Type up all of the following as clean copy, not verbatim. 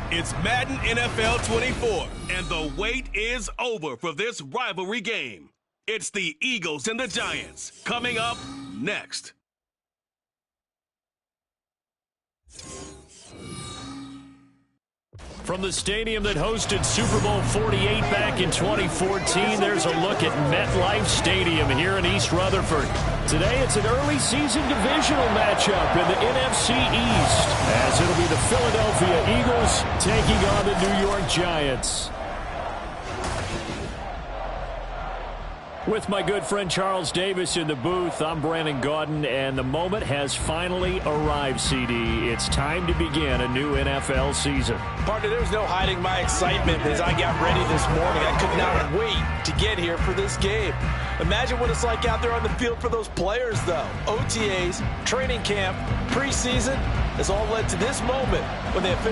It's Madden NFL 24, and the wait is over for this rivalry game. It's the Eagles and the Giants, coming up next. From the stadium that hosted Super Bowl 48 back in 2014, there's a look at MetLife Stadium here in East Rutherford. Today, it's an early season divisional matchup in the NFC East, as it'll be the Philadelphia Eagles taking on the New York Giants. With my good friend Charles Davis in the booth, I'm Brandon Gaudin, and the moment has finally arrived, CD. It's time to begin a new NFL season. Partner, there's no hiding my excitement as I got ready this morning. I could not wait to get here for this game. Imagine what it's like out there on the field for those players, though. OTAs, training camp, preseason has all led to this moment when they have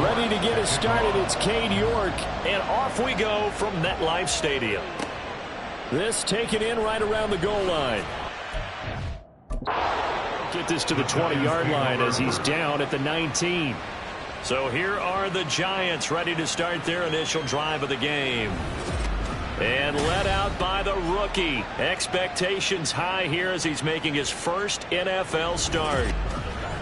ready to get us started. It's Cade York, and off we go from MetLife Stadium. This taken in right around the goal line. Get this to the 20-yard line as he's down at the 19. So here are the Giants ready to start their initial drive of the game. And led out by the rookie. Expectations high here as he's making his first NFL start.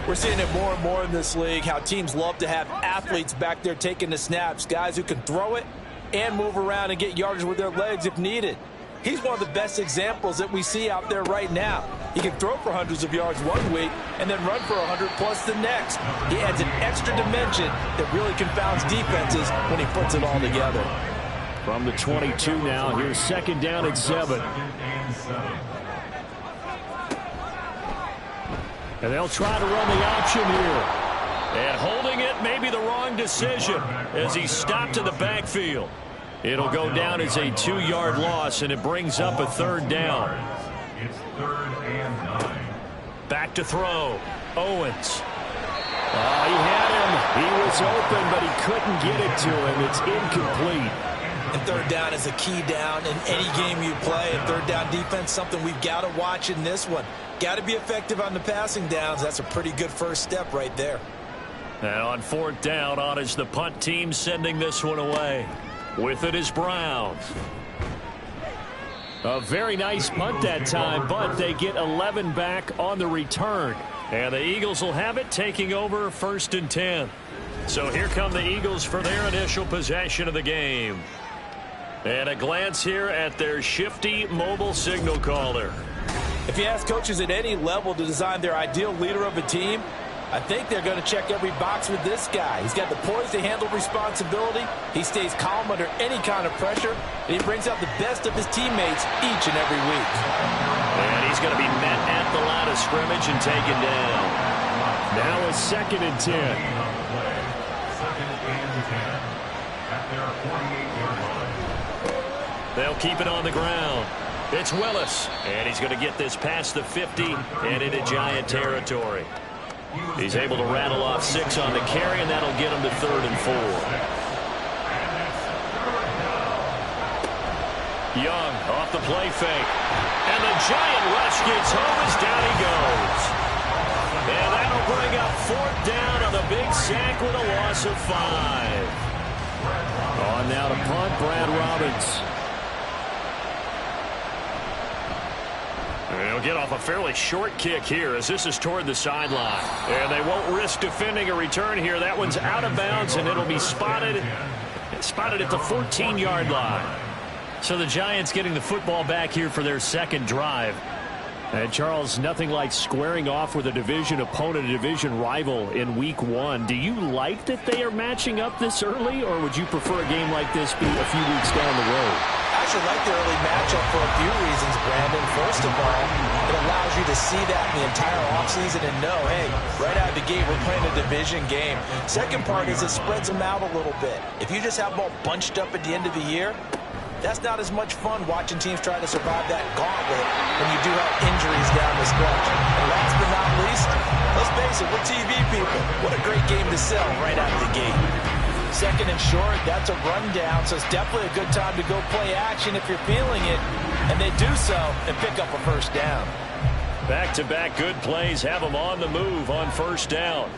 We're seeing it more and more in this league, how teams love to have athletes back there taking the snaps, guys who can throw it and move around and get yardage with their legs if needed. He's one of the best examples that we see out there right now. He can throw for hundreds of yards one week and then run for 100+ the next. He adds an extra dimension that really confounds defenses when he puts it all together. From the 22 now, here's second down at 7. And they'll try to run the option here. And holding it may be the wrong decision as he stopped in the backfield. It'll go down as a 2-yard loss, and it brings up a third down. It's 3rd and 9. Back to throw. Owens. He had him. He was open, but he couldn't get it to him. It's incomplete. And third down is a key down in any game you play. And third down defense, something we've got to watch in this one. Got to be effective on the passing downs. That's a pretty good first step right there. And on 4th down, on is the punt team sending this one away. With it is Brown. A very nice punt that time, but they get 11 back on the return. And the Eagles will have it, taking over 1st and 10. So here come the Eagles for their initial possession of the game. And a glance here at their shifty mobile signal caller. If you ask coaches at any level to design their ideal leader of a team, I think they're going to check every box with this guy. He's got the poise to handle responsibility. He stays calm under any kind of pressure, and he brings out the best of his teammates each and every week. And he's going to be met at the line of scrimmage and taken down. Now a 2nd and 10. 2nd and 10 at their 48-yard line. They'll keep it on the ground. It's Willis, and he's going to get this past the 50 and into Giant territory. He's able to rattle off 6 on the carry, and that'll get him to 3rd and 4. Young off the play fake. And the Giant rush gets home as down he goes. And that'll bring up 4th down on the big sack with a loss of 5. On now to punt, Brad Robbins. They'll get off a fairly short kick here as this is toward the sideline. And they won't risk defending a return here. That one's out of bounds, and it'll be spotted at the 14-yard line. So the Giants getting the football back here for their second drive. And Charles, nothing like squaring off with a division opponent, a division rival in week 1. Do you like that they are matching up this early, or would you prefer a game like this be a few weeks down the road? I actually like the early matchup for a few reasons, Brandon. First of all, it allows you to see that in the entire offseason and know, hey, right out of the gate, we're playing a division game. Second part is it spreads them out a little bit. If you just have them all bunched up at the end of the year, that's not as much fun watching teams try to survive that gauntlet when you do have injuries down the stretch. And last but not least, let's face it, we're TV people. What a great game to sell right out of the gate. Second and short, that's a rundown, so it's definitely a good time to go play action if you're feeling it. And they do so and pick up a first down. Back-to-back good plays have them on the move on first down.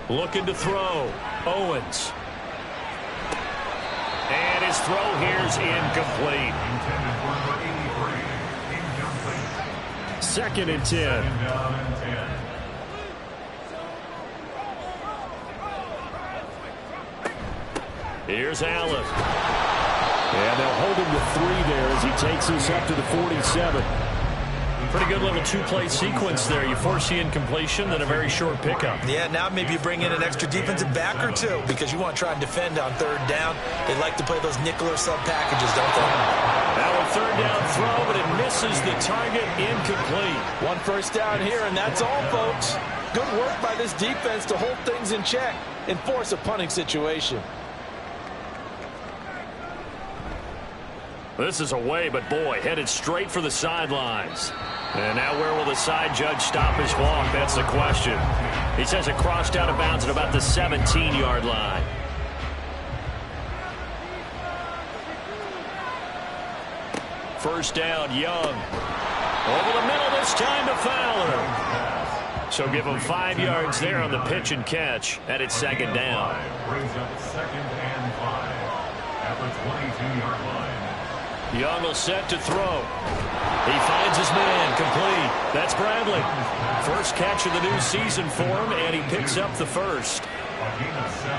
Looking to throw. Owens. And his throw here's incomplete. Second and 10. Here's Allen. And they'll hold him to 3 there as he takes us up to the 47. Pretty good little two-play sequence there. You force the incompletion, then a very short pickup. Yeah, now maybe you bring in an extra defensive back or two because you want to try and defend on third down. They like to play those nickel or sub packages, don't they? Now a third down throw, but it misses the target. Incomplete. One first down here, and that's all, folks. Good work by this defense to hold things in check and force a punting situation. This is away, but boy, headed straight for the sidelines. And now where will the side judge stop his walk? That's the question. He says it crossed out of bounds at about the 17-yard line. First down, Young. Over the middle this time to Fowler. So give him 5 yards there on the pitch and catch. And it's second down. Brings up second and 5 at the 22-yard line. Young will set to throw. He finds his man, complete. That's Bradley. First catch of the new season for him, and he picks up the first. A gain of 7.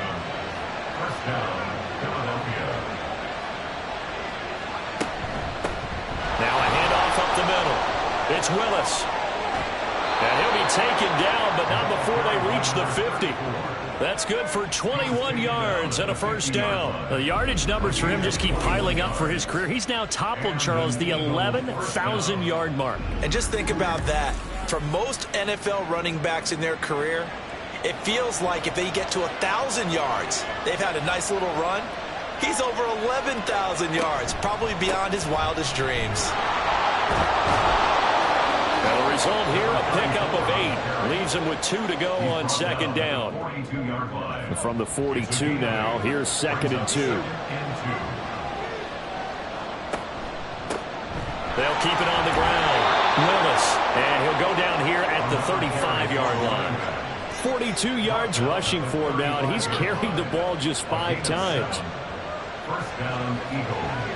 First down, Philadelphia. Now a handoff up the middle. It's Willis. And he'll be taken down, but not before they reach the 50. That's good for 21 yards and a first down. The yardage numbers for him just keep piling up for his career. He's now toppled, Charles, the 11,000-yard mark. And just think about that. For most NFL running backs in their career, it feels like if they get to 1,000 yards, they've had a nice little run. He's over 11,000 yards, probably beyond his wildest dreams. The result here, a pickup of 8. Leaves him with 2 to go on second down. From the 42 now, here's second and 2. They'll keep it on the ground. Willis, and he'll go down here at the 35-yard line. 42 yards rushing for him now, and he's carried the ball just 5 times. First down, Eagles.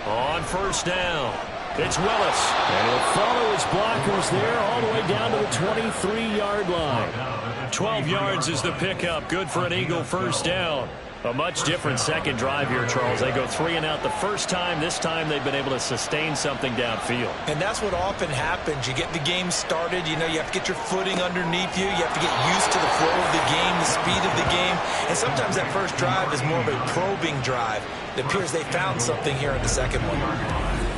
On first down, it's Willis. And he'll follow his blockers there all the way down to the 23-yard line. 12 yards is the pickup. Good for an Eagle first down. A much different second drive here, Charles. They go 3 and out the first time. This time they've been able to sustain something downfield. And that's what often happens. You get the game started. You know, you have to get your footing underneath you. You have to get used to the flow of the game, the speed of the game. And sometimes that first drive is more of a probing drive. It appears they found something here in the second one.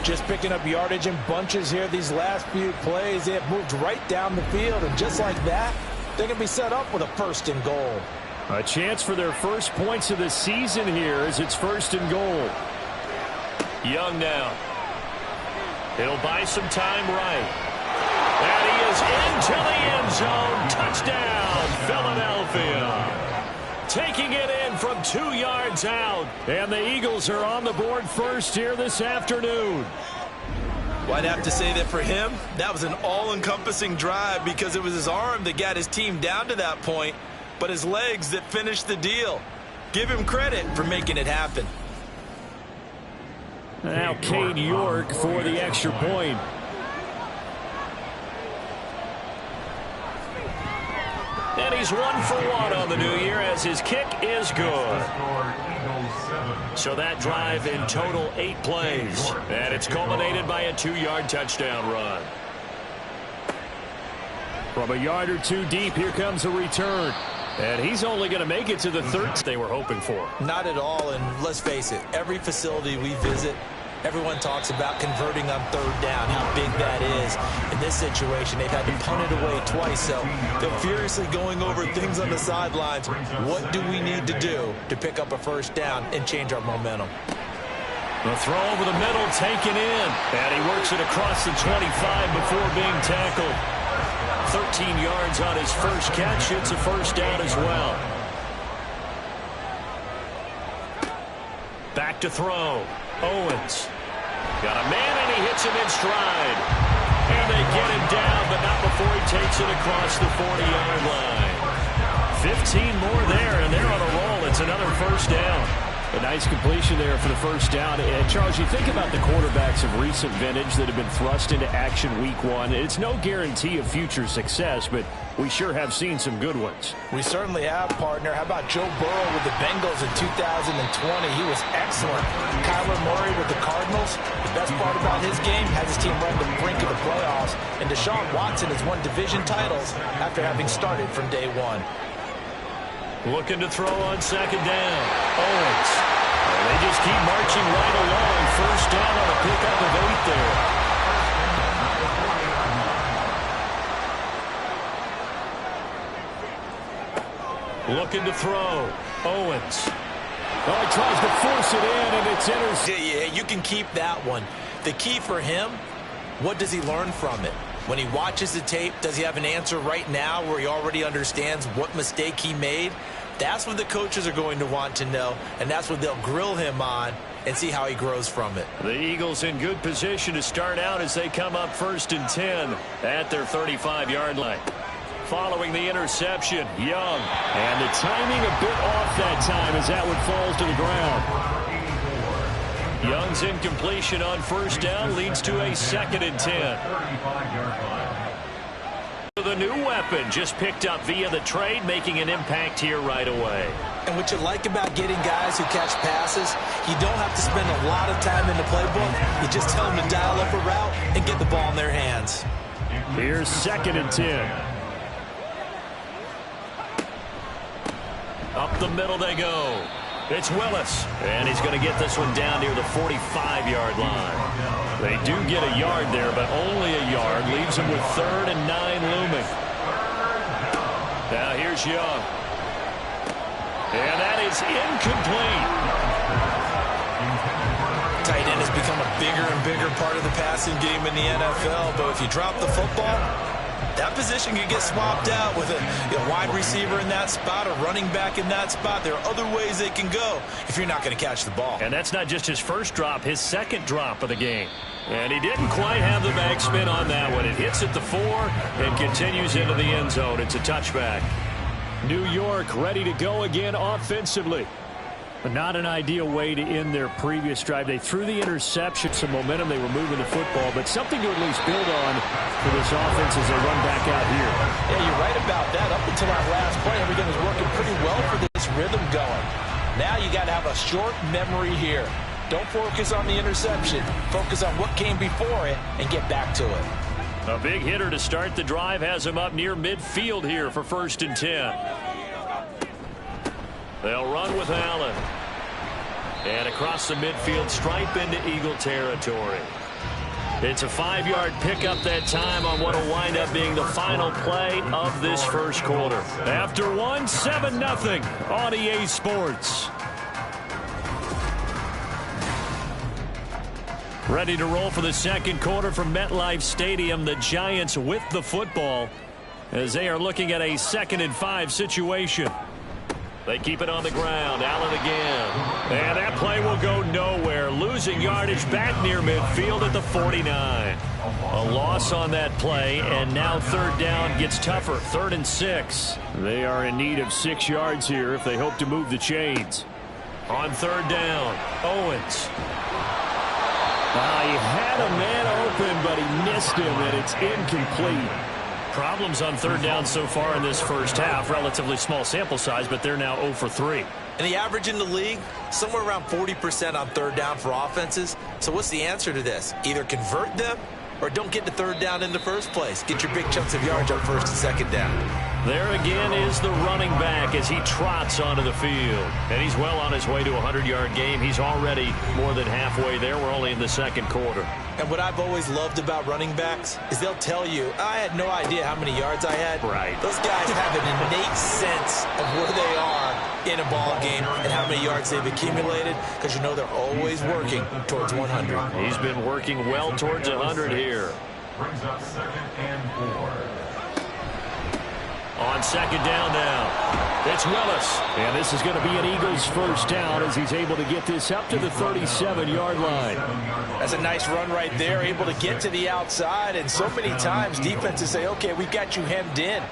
Just picking up yardage in bunches here these last few plays. They have moved right down the field. And just like that, they're going to be set up with a first and goal. A chance for their first points of the season here as it's first and goal. Young now. He'll buy some time right. And he is into the end zone. Touchdown, Philadelphia. Taking it in from 2 yards out. And the Eagles are on the board first here this afternoon. Well, I'd have to say that for him, that was an all-encompassing drive because it was his arm that got his team down to that point, but his legs that finished the deal. Give him credit for making it happen. Now Cade York for the extra point. And he's 1 for 1 on the new year as his kick is good. So that drive in total 8 plays. And it's culminated by a 2-yard touchdown run. From a yard or 2 deep, here comes a return. And he's only going to make it to the third they were hoping for. Not at all, and let's face it, every facility we visit, everyone talks about converting on third down, how big that is. In this situation, they've had to punt it away twice, so they're furiously going over things on the sidelines. What do we need to do to pick up a first down and change our momentum? The throw over the middle, taken in. And he works it across the 25 before being tackled. 13 yards on his first catch. It's a first down as well. Back to throw. Owens. Got a man, and he hits him in stride. And they get him down, but not before he takes it across the 40-yard line. 15 more there, and they're on a roll. It's another first down. A nice completion there for the first down. And Charles, you think about the quarterbacks of recent vintage that have been thrust into action week one. It's no guarantee of future success, but we sure have seen some good ones. We certainly have, partner. How about Joe Burrow with the Bengals in 2020? He was excellent. Kyler Murray with the Cardinals. The best part about his game has his team run the brink of the playoffs. And Deshaun Watson has won division titles after having started from day one. Looking to throw on second down. Owens. And they just keep marching right along. First down on a pickup of 8 there. Looking to throw. Owens. Oh, he tries to force it in, and it's intercepted. Yeah, you can keep that one. The key for him, what does he learn from it? When he watches the tape, does he have an answer right now where he already understands what mistake he made? That's what the coaches are going to want to know, and that's what they'll grill him on and see how he grows from it. The Eagles in good position to start out as they come up 1st and 10 at their 35-yard line. Following the interception, Young. And the timing a bit off that time as that one falls to the ground. Young's incompletion on first down leads to a 2nd and 10. The new weapon just picked up via the trade, making an impact here right away. And what you like about getting guys who catch passes, you don't have to spend a lot of time in the playbook. You just tell them to dial up a route and get the ball in their hands. Here's 2nd and 10. Up the middle they go. It's Willis, and he's going to get this one down near the 45-yard line. They do get a yard there, but only a yard. Leaves them with 3rd and 9 looming. Now here's Young. And that is incomplete. Tight end has become a bigger and bigger part of the passing game in the NFL, but if you drop the football, that position could get swapped out with a wide receiver in that spot, a running back in that spot. There are other ways they can go if you're not going to catch the ball. And that's not just his first drop, his 2nd drop of the game. And he didn't quite have the backspin on that one. It hits at the 4 and continues into the end zone. It's a touchback. New York ready to go again offensively. But not an ideal way to end their previous drive. They threw the interception, some momentum. They were moving the football, but something to at least build on for this offense as they run back out here. Yeah, you're right about that. Up until that last play, everything was working pretty well for this rhythm going. Now you got to have a short memory here. Don't focus on the interception. Focus on what came before it and get back to it. A big hitter to start the drive has him up near midfield here for 1st and 10. They'll run with Allen. And across the midfield stripe into Eagle territory. It's a 5-yard pickup that time on what will wind up being the final play of this first quarter. After one, 7-0 on EA Sports. Ready to roll for the second quarter from MetLife Stadium. The Giants with the football as they are looking at a 2nd and 5 situation. They keep it on the ground. Allen again. And that play will go nowhere. Losing yardage back near midfield at the 49. A loss on that play, and now 3rd down gets tougher. 3rd and 6. They are in need of 6 yards here if they hope to move the chains. On 3rd down, Owens. He had a man open, but he missed him, and it's incomplete. Problems on 3rd down so far in this first half. Relatively small sample size, but they're now 0 for 3. And the average in the league, somewhere around 40% on 3rd down for offenses. So what's the answer to this? Either convert them or don't get to 3rd down in the first place. Get your big chunks of yards on 1st and 2nd down. There again is the running back as he trots onto the field. And he's well on his way to a 100-yard game. He's already more than halfway there. We're only in the 2nd quarter. And what I've always loved about running backs is they'll tell you, I had no idea how many yards I had. Right. Those guys have an innate sense of where they are in a ball game and how many yards they've accumulated, because you know they're always working towards 100. He's been working well towards 100 here. Brings up 2nd and 4. On 2nd down now, it's Willis. And this is going to be an Eagles first down as he's able to get this up to the 37-yard line. That's a nice run right there, able to get to the outside. And so many times defenses say, okay, we've got you hemmed in.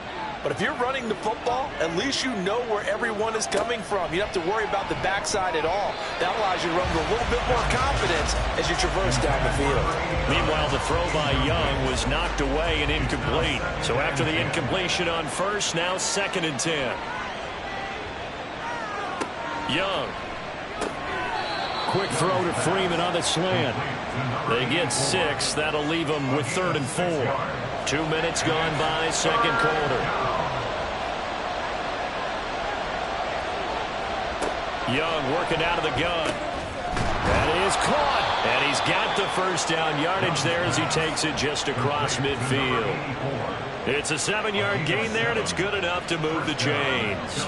But if you're running the football, at least you know where everyone is coming from. You don't have to worry about the backside at all. That allows you to run with a little bit more confidence as you traverse down the field. Meanwhile, the throw by Young was knocked away and incomplete. So after the incompletion on first, now 2nd and 10. Young. Quick throw to Freeman on the slant. They get 6. That'll leave them with 3rd and 4. 2 minutes gone by, 2nd quarter. Young working out of the gun. That is caught. And he's got the first down yardage there as he takes it just across midfield. It's a 7-yard gain there, and it's good enough to move the chains.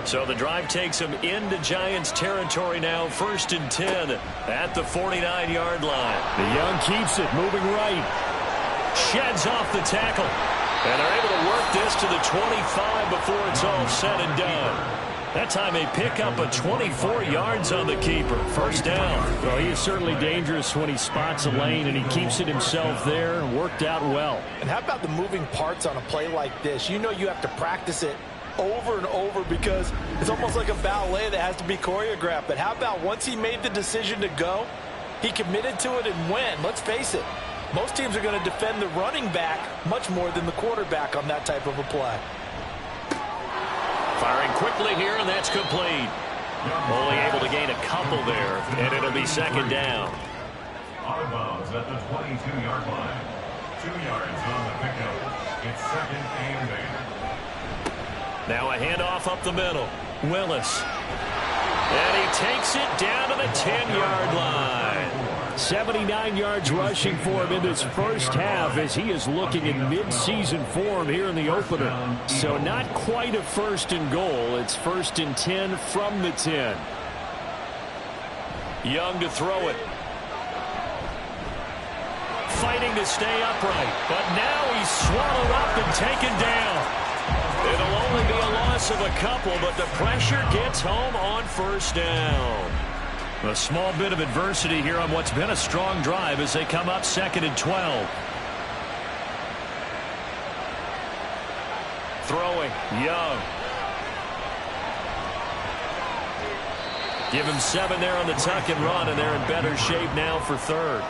So the drive takes him into Giants territory now, 1st and 10 at the 49-yard line. The Young keeps it, moving right. Sheds off the tackle. And they're able to work this to the 25 before it's all said and done. That time they pick up a 24 yards on the keeper. First down. Well, he is certainly dangerous when he spots a lane, and he keeps it himself there and worked out well. And how about the moving parts on a play like this? You know you have to practice it over and over because it's almost like a ballet that has to be choreographed. But how about once he made the decision to go, he committed to it and went. Let's face it, most teams are going to defend the running back much more than the quarterback on that type of a play. Firing quickly here, and that's complete. Only able to gain a couple there, and it'll be 2nd down. Out of bounds at the 22-yard line. 2 yards on the pickup. It's 2nd and 8. Now a handoff up the middle. Willis. And he takes it down to the 10-yard line. 79 yards rushing for him in this first half as he is looking in mid-season form here in the opener. So not quite a 1st and goal. It's 1st and 10 from the 10. Young to throw it. Fighting to stay upright. But now he's swallowed up and taken down. It'll only be a loss of a couple, but the pressure gets home on 1st down. A small bit of adversity here on what's been a strong drive as they come up 2nd and 12. Throwing, Young. Give him 7 there on the tuck and run, and they're in better shape now for 3rd.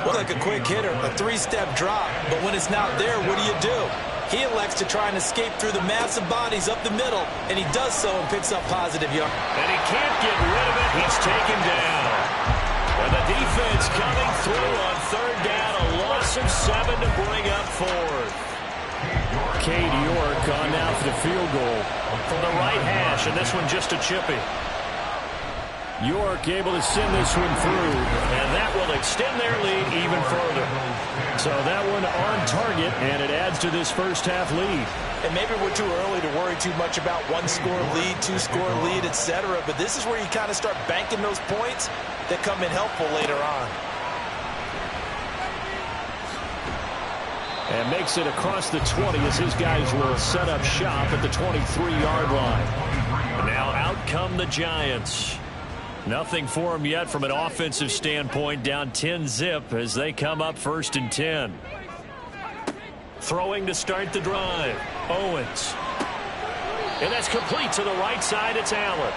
Look like a quick hitter, a 3-step drop. But when it's not there, what do? He elects to try and escape through the massive bodies up the middle, and he does so and picks up positive yards. And he can't get rid of it. He's taken down. And the defense coming through on 3rd down. A loss of 7 to bring up 4th. Cade York on now for the field goal. From the right hash, and this one just a chippy. York able to send this one through. And that will extend their lead even further. So that one on target, and it adds to this first half lead. And maybe we're too early to worry too much about 1-score lead, 2-score lead, etc. But this is where you kind of start banking those points that come in helpful later on. And makes it across the 20 as his guys will set up shop at the 23-yard line. Now out come the Giants. Nothing for them yet from an offensive standpoint, down 10-zip as they come up 1st and 10. Throwing to start the drive. Owens. And that's complete to the right side. It's Allen.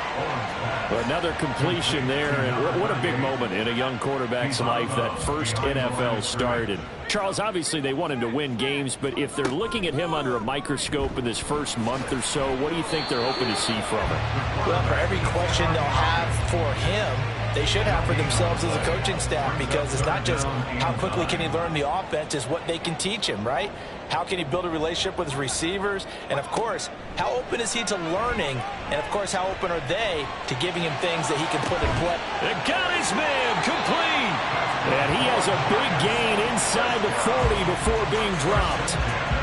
Another completion there, and what a big moment in a young quarterback's life, that first NFL start. And Charles, obviously they want him to win games, but if they're looking at him under a microscope in this first month or so, what do you think they're hoping to see from him? Well, for every question they'll have for him, they should have for themselves as a coaching staff, because it's not just how quickly can he learn the offense, it's what they can teach him, right? How can he build a relationship with his receivers? And, of course, how open is he to learning? And, of course, how open are they to giving him things that he can put in play? It got his man complete. And he has a big gain inside the 40 before being dropped.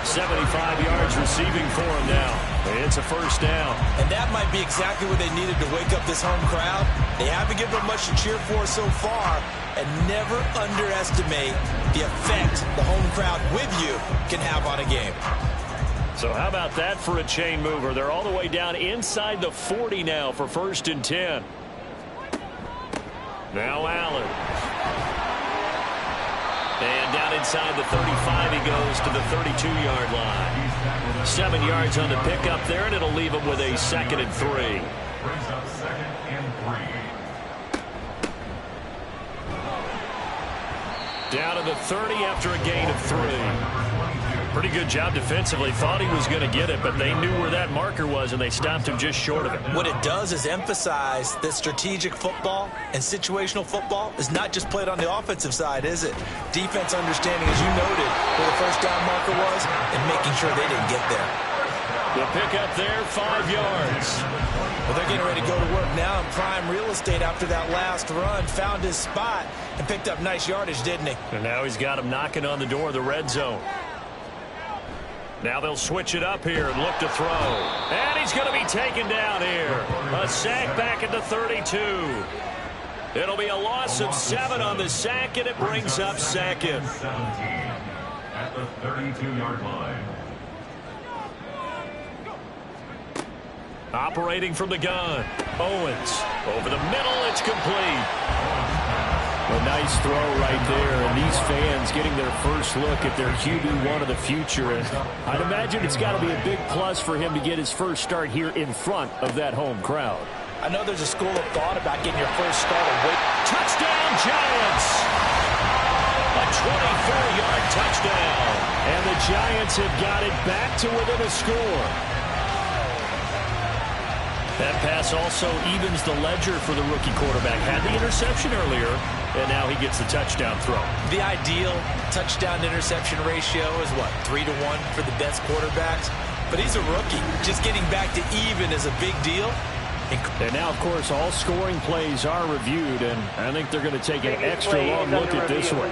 75 yards receiving for him now. It's a first down. And that might be exactly what they needed to wake up this home crowd. They haven't given them much to cheer for so far. And never underestimate the effect the home crowd with you can have on a game. So how about that for a chain mover? They're all the way down inside the 40 now for 1st and 10. Now Allen. And down inside the 35, he goes to the 32-yard line. 7 yards on the pickup there, and it'll leave him with a 2nd and 3. Brings up 2nd and 3. Down to the 30 after a gain of 3. Pretty good job defensively. Thought he was going to get it, but they knew where that marker was, and they stopped him just short of it. What it does is emphasize that strategic football and situational football is not just played on the offensive side, is it? Defense understanding, as you noted, where the first down marker was and making sure they didn't get there. The pickup there, 5 yards. Well, they're getting ready to go to work now in prime real estate after that last run. Found his spot and picked up nice yardage, didn't he? And now he's got him knocking on the door of the red zone. Now they'll switch it up here and look to throw. And he's going to be taken down here. A sack back at the 32. It'll be a loss of 7 on the sack, and it brings up 2nd. 17 at the 32-yard line. Operating from the gun. Owens. Over the middle, it's complete. A nice throw right there, and these fans getting their first look at their QB1 of the future. And I'd imagine it's got to be a big plus for him to get his first start here in front of that home crowd. I know there's a school of thought about getting your first start away. Touchdown, Giants! A 24-yard touchdown. And the Giants have got it back to within a score. That pass also evens the ledger for the rookie quarterback. Had the interception earlier, and now he gets the touchdown throw. The ideal touchdown-interception ratio is, what, 3-1 for the best quarterbacks? But he's a rookie. Just getting back to even is a big deal. And now, of course, all scoring plays are reviewed, and I think they're going to take an extra long look at this one.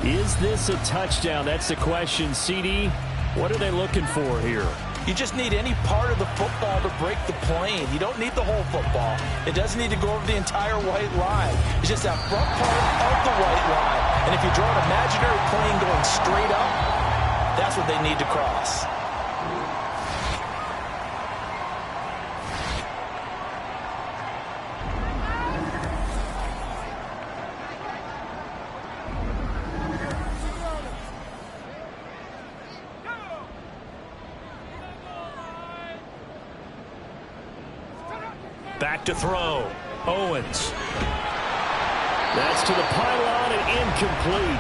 Is this a touchdown? That's the question. CD, what are they looking for here? You just need any part of the football to break the plane. You don't need the whole football. It doesn't need to go over the entire white line. It's just that front part of the white line. And if you draw an imaginary plane going straight up, that's what they need to cross. Back to throw. Owens. That's to the pylon and incomplete.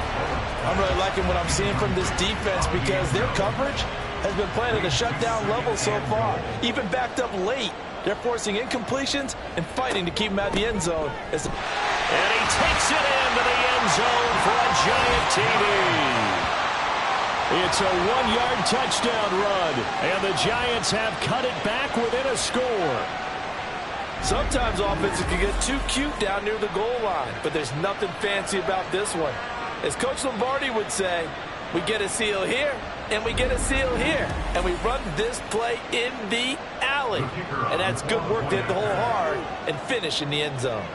I'm really liking what I'm seeing from this defense because their coverage has been playing at a shutdown level so far. Even backed up late, they're forcing incompletions and fighting to keep them out of the end zone. And he takes it into the end zone for a Giant TD. It's a 1-yard touchdown run, and the Giants have cut it back within a score. Sometimes offenses can get too cute down near the goal line, but there's nothing fancy about this one. As Coach Lombardi would say, we get a seal here, and we get a seal here, and we run this play in the alley. And that's good work to hit the hole hard and finish in the end zone.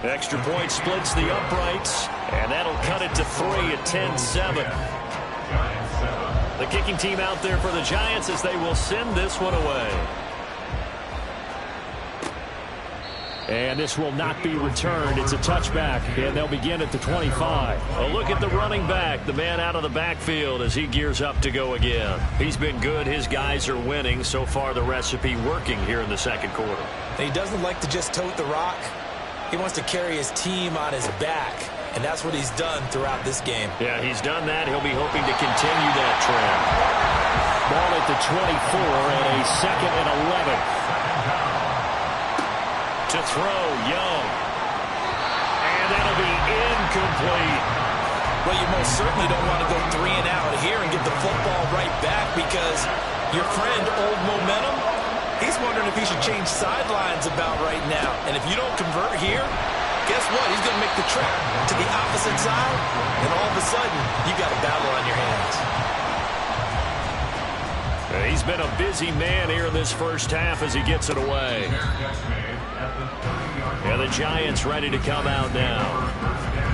Extra point splits the uprights, and that'll cut it to 3 at 10-7. The kicking team out there for the Giants as they will send this one away. And this will not be returned. It's a touchback, and they'll begin at the 25. A look at the running back, the man out of the backfield as he gears up to go again. He's been good. His guys are winning. So far, the recipe working here in the second quarter. He doesn't like to just tote the rock. He wants to carry his team on his back. And that's what he's done throughout this game. Yeah, he's done that. He'll be hoping to continue that trend. Ball at the 24 and a 2nd and 11. To throw, Young. And that'll be incomplete. Well, you most certainly don't want to go 3 and out here and get the football right back because your friend, Old Momentum, he's wondering if he should change sidelines about right now. And if you don't convert here, guess what? He's going to make the trip to the opposite side, and all of a sudden, you got a battle on your hands. He's been a busy man here in this first half as he gets it away. Yeah, the Giants ready to come out now.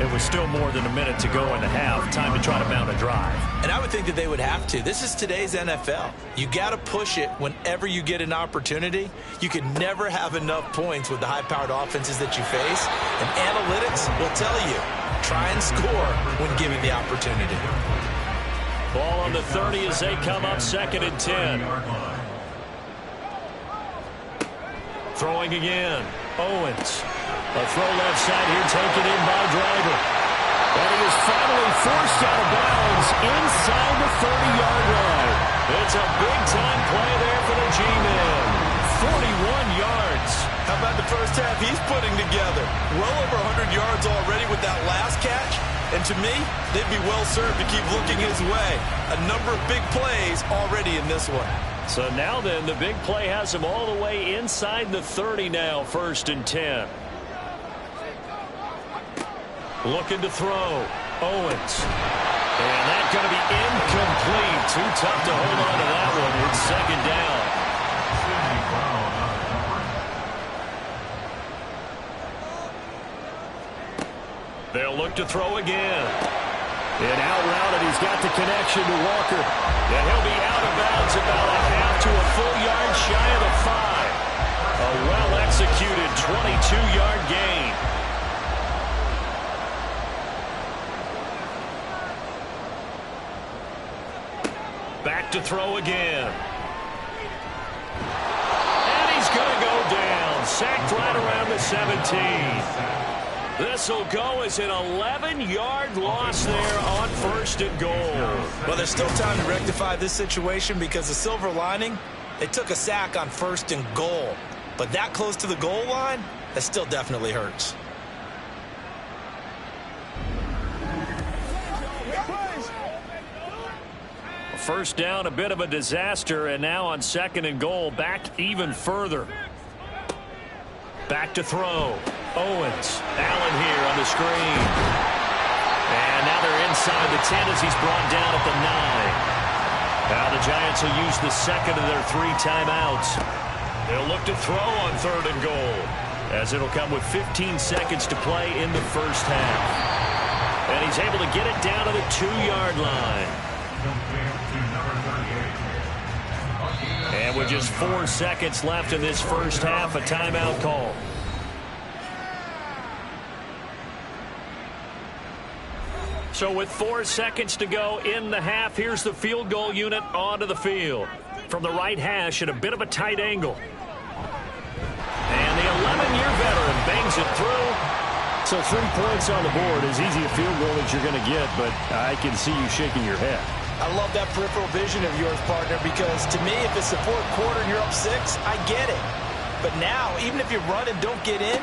It was still more than a minute to go in the half. Time to try to mount a drive. And I would think that they would have to. This is today's NFL. You got to push it whenever you get an opportunity. You can never have enough points with the high-powered offenses that you face. And analytics will tell you, try and score when given the opportunity. Ball on the 30 as they come up 2nd and 10. Throwing again. Owens. A throw left side here taken in by Driver. And he is finally forced out of bounds inside the 30-yard line. It's a big-time play there for the G-Men. 41 yards. How about the first half he's putting together? Well over 100 yards already with that last catch. And to me, they'd be well served to keep looking his way. A number of big plays already in this one. So now then, the big play has him all the way inside the 30 now, 1st and 10. Looking to throw. Owens. And that's going to be incomplete. Too tough to hold on to that one. It's 2nd down. They'll look to throw again. And out route, and he's got the connection to Walker. And he'll be out of bounds about a half to a full yard shy of the 5. A well-executed 22-yard gain. Back to throw again. And he's going to go down. Sacked right around the 17. This will go as an 11-yard loss there on 1st and goal. Well, there's still time to rectify this situation because the silver lining, they took a sack on 1st and goal. But that close to the goal line, that still definitely hurts. First down, a bit of a disaster, and now on 2nd and goal, back even further. Back to throw. Owens. Allen here on the screen. And now they're inside the 10 as he's brought down at the 9. Now the Giants will use the 2nd of their 3 timeouts. They'll look to throw on 3rd and goal, as it'll come with 15 seconds to play in the first half. And he's able to get it down to the 2-yard line. And with just 4 seconds left in this first half, a timeout call. So with 4 seconds to go in the half, here's the field goal unit onto the field. From the right hash at a bit of a tight angle. And the 11-year veteran bangs it through. So 3 points on the board, as easy a field goal as you're going to get, but I can see you shaking your head. I love that peripheral vision of yours, partner, because to me, if it's the 4th quarter and you're up 6, I get it. But now, even if you run and don't get in,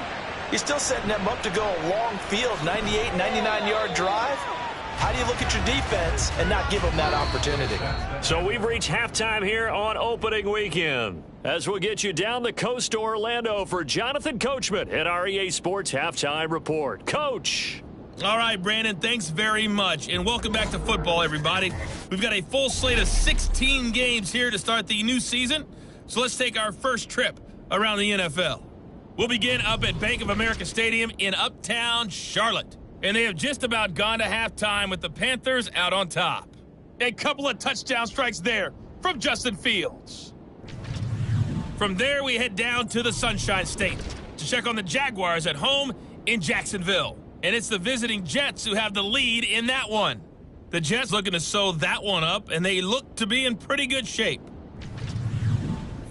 you're still setting them up to go a long field, 98, 99-yard drive. How do you look at your defense and not give them that opportunity? So we've reached halftime here on opening weekend, as we'll get you down the coast to Orlando for Jonathan Coachman at our EA Sports Halftime Report. Coach. All right, Brandon, thanks very much, and welcome back to football, everybody. We've got a full slate of 16 games here to start the new season, so let's take our first trip around the NFL. We'll begin up at Bank of America Stadium in Uptown Charlotte, and they have just about gone to halftime with the Panthers out on top. A couple of touchdown strikes there from Justin Fields. From there, we head down to the Sunshine State to check on the Jaguars at home in Jacksonville. And it's the visiting Jets who have the lead in that one. The Jets looking to sew that one up, and they look to be in pretty good shape.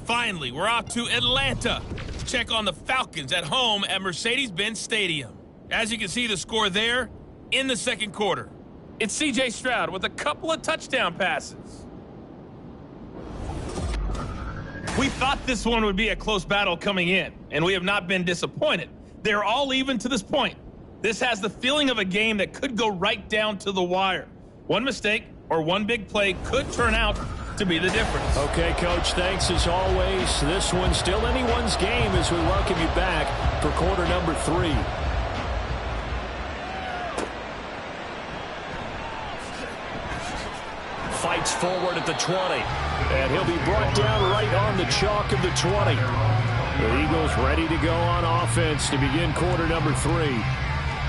Finally, we're off to Atlanta to check on the Falcons at home at Mercedes-Benz Stadium. As you can see, the score there in the 2nd quarter. It's C.J. Stroud with a couple of touchdown passes. We thought this one would be a close battle coming in, and we have not been disappointed. They're all even to this point. This has the feeling of a game that could go right down to the wire. One mistake or one big play could turn out to be the difference. Okay, Coach, thanks as always. This one's still anyone's game as we welcome you back for quarter number 3. fights forward at the 20. And he'll be brought down right on the chalk of the 20. The Eagles ready to go on offense to begin quarter number 3.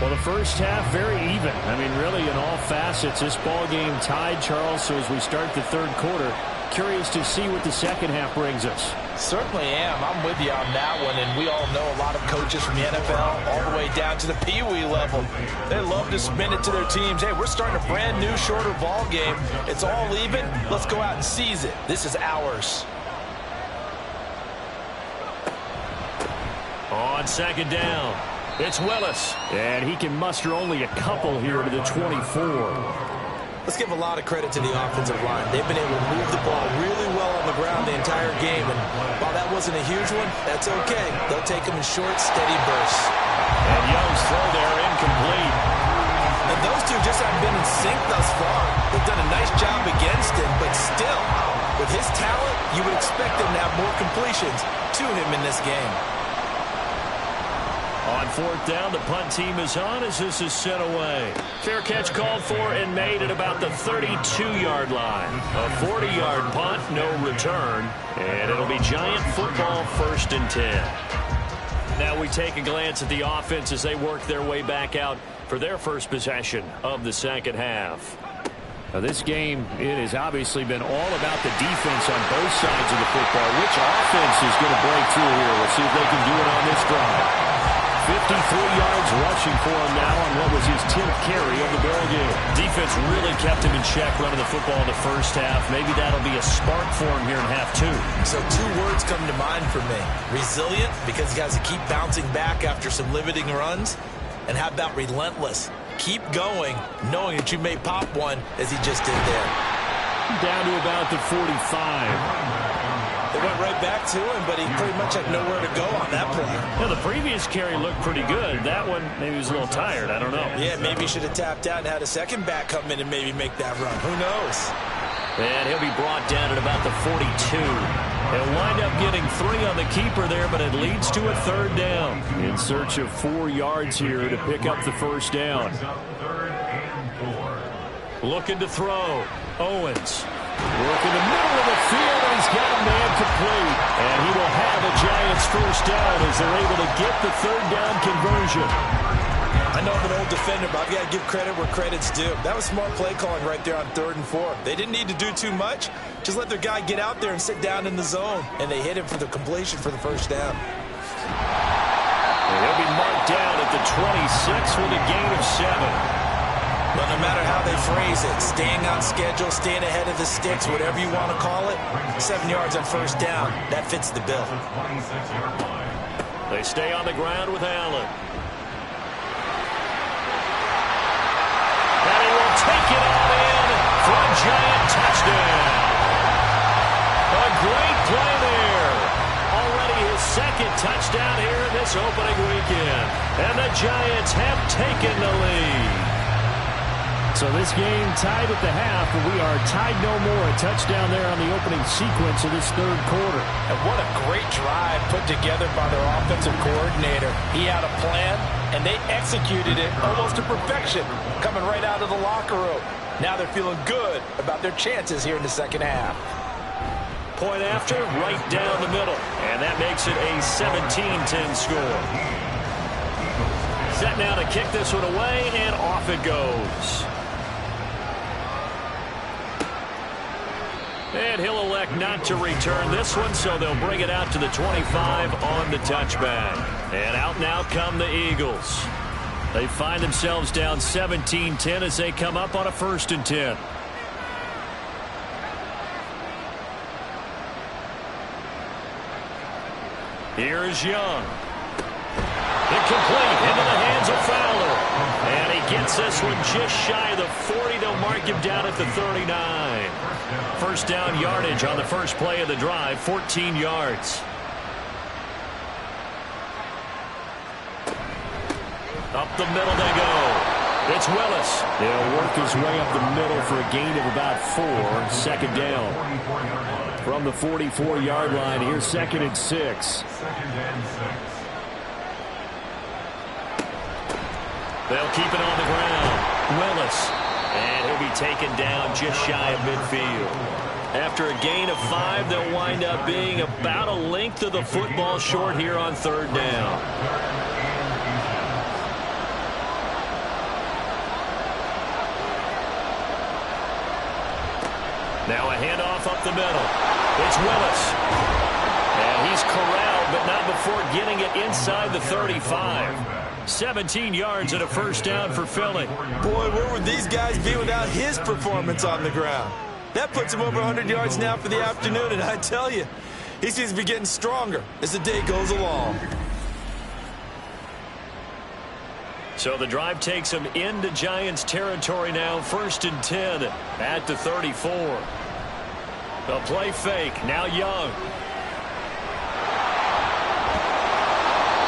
Well, the first half, very even. I mean, really, in all facets, this ball game tied, Charles. So as we start the third quarter, curious to see what the second half brings us. Certainly am. I'm with you on that one. And we all know a lot of coaches from the NFL all the way down to the Pee Wee level. They love to spin it to their teams. Hey, we're starting a brand new, shorter ball game. It's all even. Let's go out and seize it. This is ours. On second down, it's Willis. And he can muster only a couple here to the 24. Let's give a lot of credit to the offensive line. They've been able to move the ball really well on the ground the entire game. And while that wasn't a huge one, that's okay. They'll take them in short, steady bursts. And Young's throw there incomplete. And those two just haven't been in sync thus far. They've done a nice job against him, but still, with his talent, you would expect him to have more completions to him in this game. On fourth down, the punt team is on as this is sent away. Fair catch called for and made at about the 32-yard line. A 40-yard punt, no return. And it'll be Giant football, 1st and 10. Now we take a glance at the offense as they work their way back out for their first possession of the second half. Now this game, it has obviously been all about the defense on both sides of the football. Which offense is going to break through here? We'll see if they can do it on this drive. 53 yards rushing for him now on what was his 10th carry of the ball game. Defense really kept him in check running the football in the first half. Maybe that'll be a spark for him here in half 2. So 2 words come to mind for me. Resilient, because he has to keep bouncing back after some limiting runs. And how about relentless? Keep going, knowing that you may pop one, as he just did there. Down to about the 45. They went right back to him, but he pretty much had nowhere to go on that play. Yeah, the previous carry looked pretty good. That one, maybe he was a little tired. I don't know. Yeah, maybe he should have tapped out and had a second back come in and maybe make that run. Who knows? And he'll be brought down at about the 42. He'll wind up getting 3 on the keeper there, but it leads to a 3rd down. In search of 4 yards here to pick up the first down. Looking to throw. Owens. Work in the middle of the field, and he's got a man complete. And he will have a Giants first down as they're able to get the 3rd down conversion. I know I'm an old defender, but I've got to give credit where credit's due. That was smart play calling right there on 3rd and 4. They didn't need to do too much. Just let their guy get out there and sit down in the zone. And they hit him for the completion for the first down. And he'll be marked down at the 26 with a gain of 7. But no matter how they phrase it, staying on schedule, staying ahead of the sticks, whatever you want to call it, 7 yards on first down, that fits the bill. They stay on the ground with Allen. And he will take it all in for a Giant touchdown. A great play there. Already his 2nd touchdown here in this opening weekend. And the Giants have taken the lead. So this game tied at the half, but we are tied no more. A touchdown there on the opening sequence of this 3rd quarter. And what a great drive put together by their offensive coordinator. He had a plan, and they executed it almost to perfection, coming right out of the locker room. Now they're feeling good about their chances here in the second half. Point after, right down the middle. And that makes it a 17-10 score. Set now to kick this one away, and off it goes. And he'll elect not to return this one, so they'll bring it out to the 25 on the touchback. And out now come the Eagles. They find themselves down 17-10 as they come up on a 1st and 10. Here is Young. Incomplete into the hands of Fowler. And he gets this one just shy of the 40. They'll mark him down at the 39. First down yardage on the first play of the drive, 14 yards. Up the middle they go. It's Willis. He'll work his way up the middle for a gain of about 4. 2nd down. From the 44-yard line, here's 2nd and 6. They'll keep it on the ground. Willis. And he'll be be taken down just shy of midfield. After a gain of 5, they'll wind up being about a length of the football short here on 3rd down. Now a handoff up the middle. It's Willis. And he's corralled, but not before getting it inside the 35. 17 yards and a first down for Philly. Boy, where would these guys be without his performance on the ground? That puts him over 100 yards now for the afternoon, and I tell you, he seems to be getting stronger as the day goes along. So the drive takes him into Giants territory now, 1st and 10 at the 34. A play fake, now Young.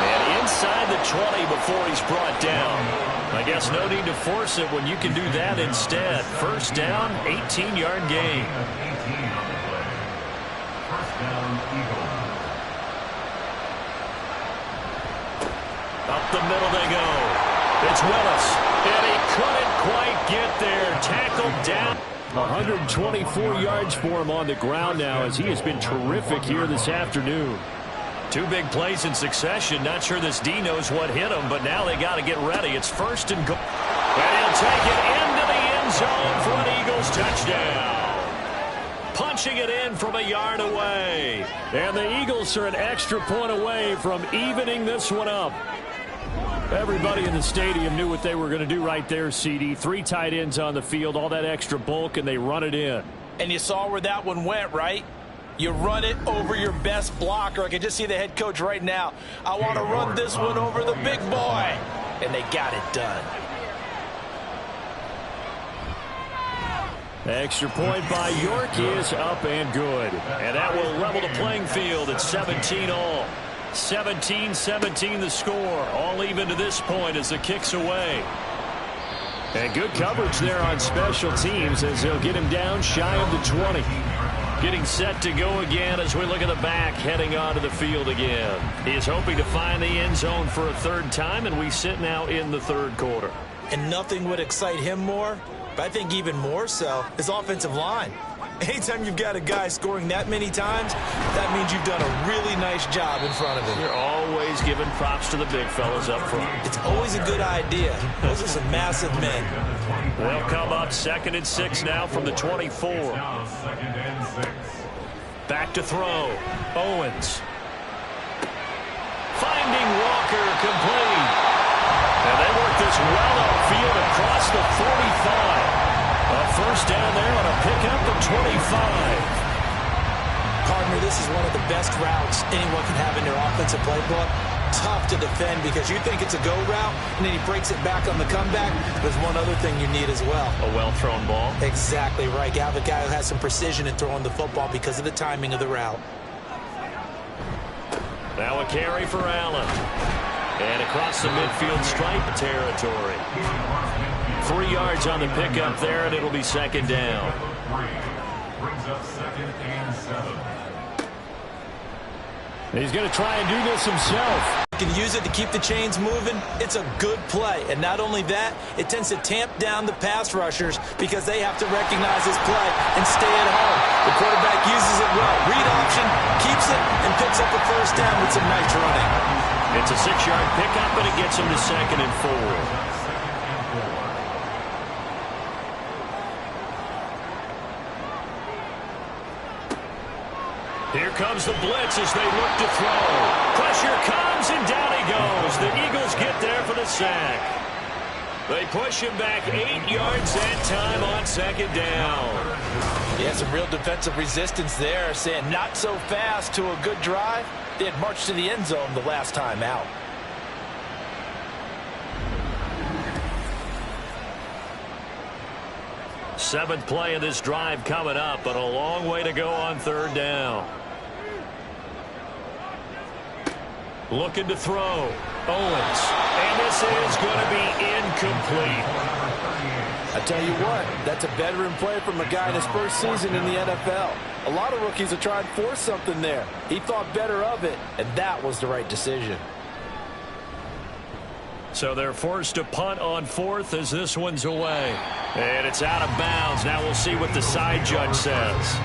And inside the 20 before he's brought down. I guess no need to force it when you can do that instead. First down, 18-yard gain. 18 on the play. First down, Eagles. Up the middle they go. It's Willis. And he couldn't quite get there. Tackled down. 124 yards for him on the ground now as he has been terrific here this afternoon. 2 big plays in succession. Not sure this D knows what hit him, but now they got to get ready. It's 1st and goal. And he'll take it into the end zone for an Eagles touchdown. Punching it in from a yard away. And the Eagles are an extra point away from evening this one up. Everybody in the stadium knew what they were going to do right there, CD. 3 tight ends on the field, all that extra bulk, and they run it in. And you saw where that one went, right? You run it over your best blocker. I can just see the head coach right now. I want to run this one over the big boy. And they got it done. Extra point by York is up and good. And that will level the playing field at 17 all. 17-17 the score. All even to this point as the kick's away. And good coverage there on special teams as they'll get him down shy of the 20. Getting set to go again as we look at the back heading onto the field again. He is hoping to find the end zone for a 3rd time, and we sit now in the 3rd quarter. And nothing would excite him more, but I think even more so, his offensive line. Anytime you've got a guy scoring that many times, that means you've done a really nice job in front of him. You're always giving props to the big fellas up front. It's always a good idea. Those are some massive men. They'll come up 2nd and 6 now from the 24. Back to throw. Owens. Finding Walker complete. And they work this well upfield across the 45. A first down there on a pickup of 25. Partner, this is one of the best routes anyone can have in their offensive playbook. Tough to defend because you think it's a go route, and then he breaks it back on the comeback. There's one other thing you need as well. A well-thrown ball. Exactly right. You have a guy who has some precision in throwing the football because of the timing of the route. Now a carry for Allen. And across the midfield stripe territory. 3 yards on the pickup there, and it'll be 2nd down. Brings up 2nd and 7. He's going to try and do this himself. You can use it to keep the chains moving. It's a good play. And not only that, it tends to tamp down the pass rushers because they have to recognize this play and stay at home. The quarterback uses it well. Read option, keeps it, and picks up a first down with some nice running. It's a 6-yard pickup, and it gets him to 2nd and 4. Here comes the blitz as they look to throw. Pressure comes, and down he goes. The Eagles get there for the sack. They push him back 8 yards that time on 2nd down. Yeah, some real defensive resistance there, saying not so fast to a good drive. They had marched to the end zone the last time out. Seventh play of this drive coming up, but a long way to go on 3rd down. Looking to throw. Owens. And this is going to be incomplete. I tell you what, that's a veteran play from a guy in his first season in the NFL. A lot of rookies are trying to force something there. He thought better of it, and that was the right decision. So they're forced to punt on 4th as this one's away. And it's out of bounds. Now we'll see what the side judge says.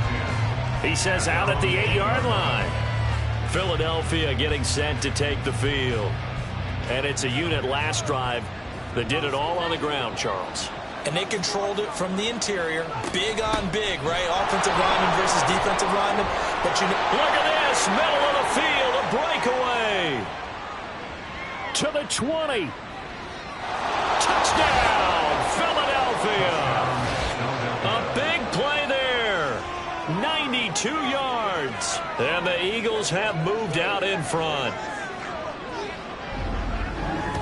He says out at the 8-yard line. Philadelphia getting set to take the field. And it's a unit last drive that did it all on the ground, Charles. And they controlled it from the interior. Big on big, right? Offensive lineman versus defensive lineman. But you know, look at this. Middle of the field. A breakaway. To the 20. Touchdown, Philadelphia. A big play there. 92 yards. And the Eagles have moved out in front.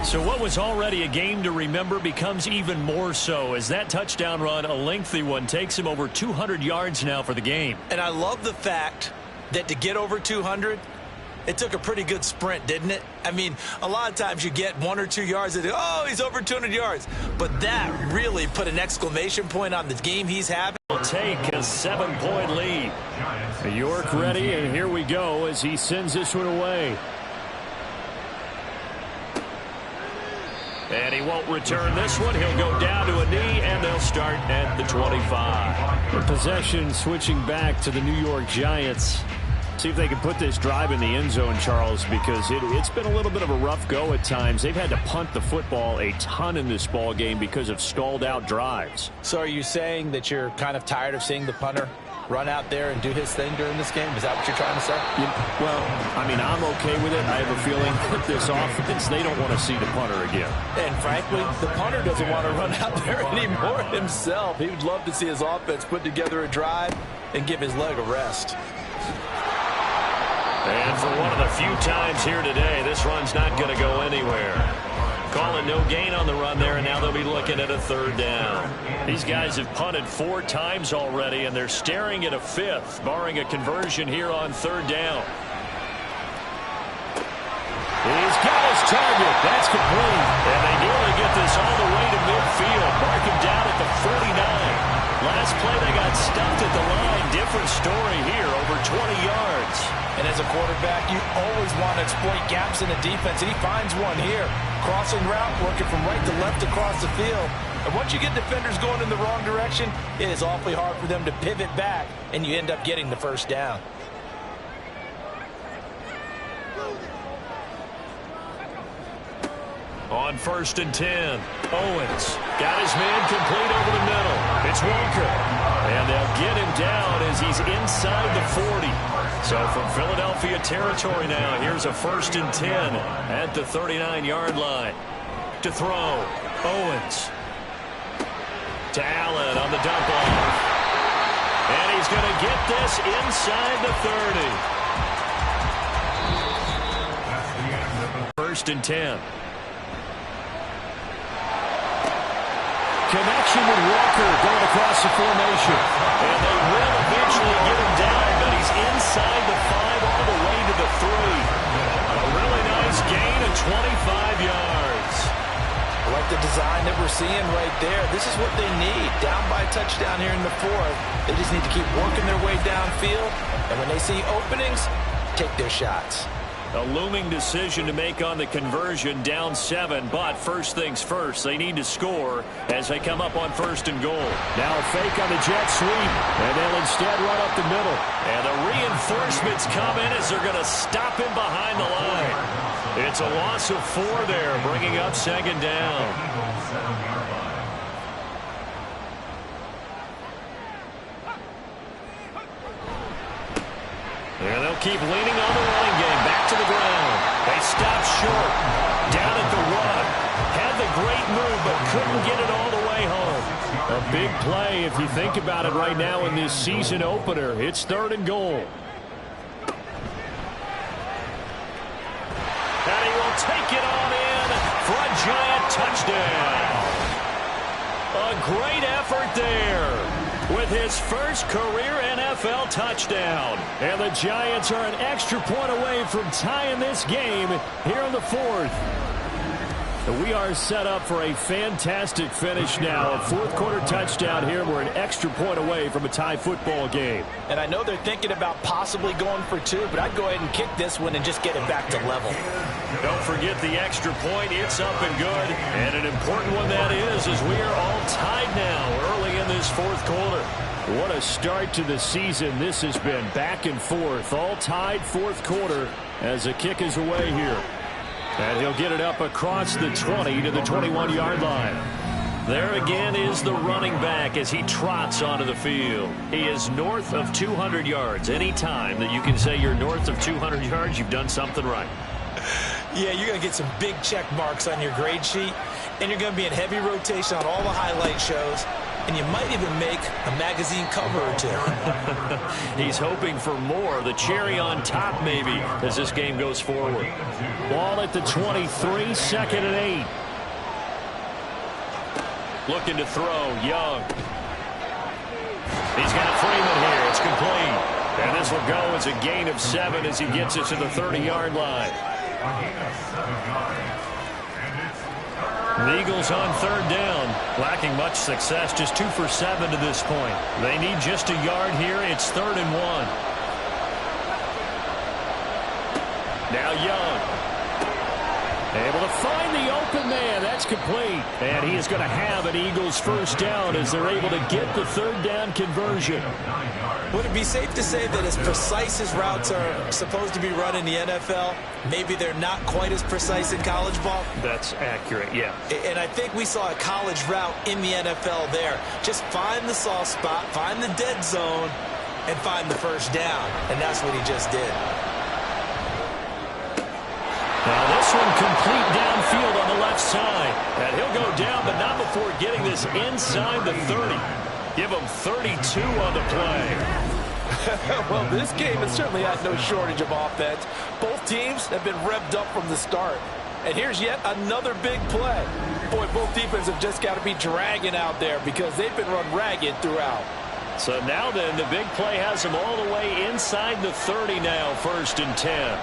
So what was already a game to remember becomes even more so as that touchdown run, a lengthy one, takes him over 200 yards now for the game. And I love the fact that to get over 200, it took a pretty good sprint, didn't it? I mean, a lot of times you get 1 or 2 yards and oh, he's over 200 yards. But that really put an exclamation point on the game he's having. Will take a 7-point lead. York ready, and here we go as he sends this one away. And he won't return this one. He'll go down to a knee, and they'll start at the 25. The possession switching back to the New York Giants. See if they can put this drive in the end zone, Charles, because it's been a little bit of a rough go at times. They've had to punt the football a ton in this ball game because of stalled-out drives. So are you saying that you're kind of tired of seeing the punter run out there and do his thing during this game? Is that what you're trying to say? Well, I mean, I'm okay with it. I have a feeling with this offense, they don't want to see the punter again. And frankly, the punter doesn't want to run out there anymore himself. He would love to see his offense put together a drive and give his leg a rest. And for one of the few times here today, this run's not going to go anywhere. Calling no gain on the run there, and now they'll be looking at a 3rd down. These guys have punted 4 times already, and they're staring at a 5th, barring a conversion here on 3rd down. He's got his target. That's complete. And they nearly get this all the way to midfield. Mark him down at the 49. Last play, they got stuffed at the line. Different story here, over 20 yards. And as a quarterback, you always want to exploit gaps in the defense, and he finds one here. Crossing route, working from right to left across the field. And once you get defenders going in the wrong direction, it is awfully hard for them to pivot back, and you end up getting the 1st down. On 1st and 10, Owens got his man complete over the middle. It's Walker. And they'll get him down as he's inside the 40. So from Philadelphia territory now, here's a 1st and 10 at the 39-yard line. To throw, Owens. To Allen on the dump off. And he's going to get this inside the 30. 1st and 10. Connection with Walker going across the formation. And they will eventually get him down, but he's inside the 5 all the way to the 3. A really nice gain of 25 yards. I like the design that we're seeing right there. This is what they need. Down by a touchdown here in the 4th. They just need to keep working their way downfield. And when they see openings, take their shots. A looming decision to make on the conversion, down 7, but first things first, they need to score as they come up on 1st and goal. Now a fake on the jet sweep, and they'll instead run up the middle. And the reinforcements come in as they're going to stop him behind the line. It's a loss of 4 there, bringing up 2nd down. And they'll keep leaning on the running game. Back to the ground. They stop short. Down at the 1. Had the great move, but couldn't get it all the way home. A big play if you think about it right now in this season opener. It's 3rd and goal. And he will take it on in for a Giant touchdown. A great effort there with his first career NFL touchdown. And the Giants are an extra point away from tying this game here in the 4th. We are set up for a fantastic finish now. A fourth quarter touchdown here. We're an extra point away from a tie football game. And I know they're thinking about possibly going for two, but I'd go ahead and kick this one and just get it back to level. Don't forget the extra point. It's up and good. And an important one that is, as we are all tied now early in this fourth quarter. What a start to the season this has been. Back and forth, all tied fourth quarter as the kick is away here. And he'll get it up across the 20 to the 21-yard line. There again is the running back as he trots onto the field. He is north of 200 yards. Any time that you can say you're north of 200 yards, you've done something right. Yeah, you're going to get some big check marks on your grade sheet, and you're going to be in heavy rotation on all the highlight shows, and you might even make a magazine cover or two. He's hoping for more, the cherry on top maybe, as this game goes forward. Ball at the 23, 2nd and 8. Looking to throw, Young. He's got Freeman here. It's complete. And this will go as a gain of 7 as he gets it to the 30-yard line. The Eagles on third down, lacking much success, just 2 for 7 to this point. They need just a yard here. It's 3rd and 1. Now Young. Able to find the open man. That's complete. And he is going to have an Eagles first down as they're able to get the third down conversion. Would it be safe to say that as precise as routes are supposed to be run in the NFL, maybe they're not quite as precise in college ball? That's accurate, yeah. And I think we saw a college route in the NFL there. Just find the soft spot, find the dead zone, and find the first down. And that's what he just did. Now this one complete downfield on the left side. And he'll go down, but not before getting this inside the 30. Give him 32 on the play. Well, this game has certainly had no shortage of offense. Both teams have been revved up from the start. And here's yet another big play. Boy, both defenses have just got to be dragging out there because they've been run ragged throughout. So now then, the big play has them all the way inside the 30 now, 1st and 10.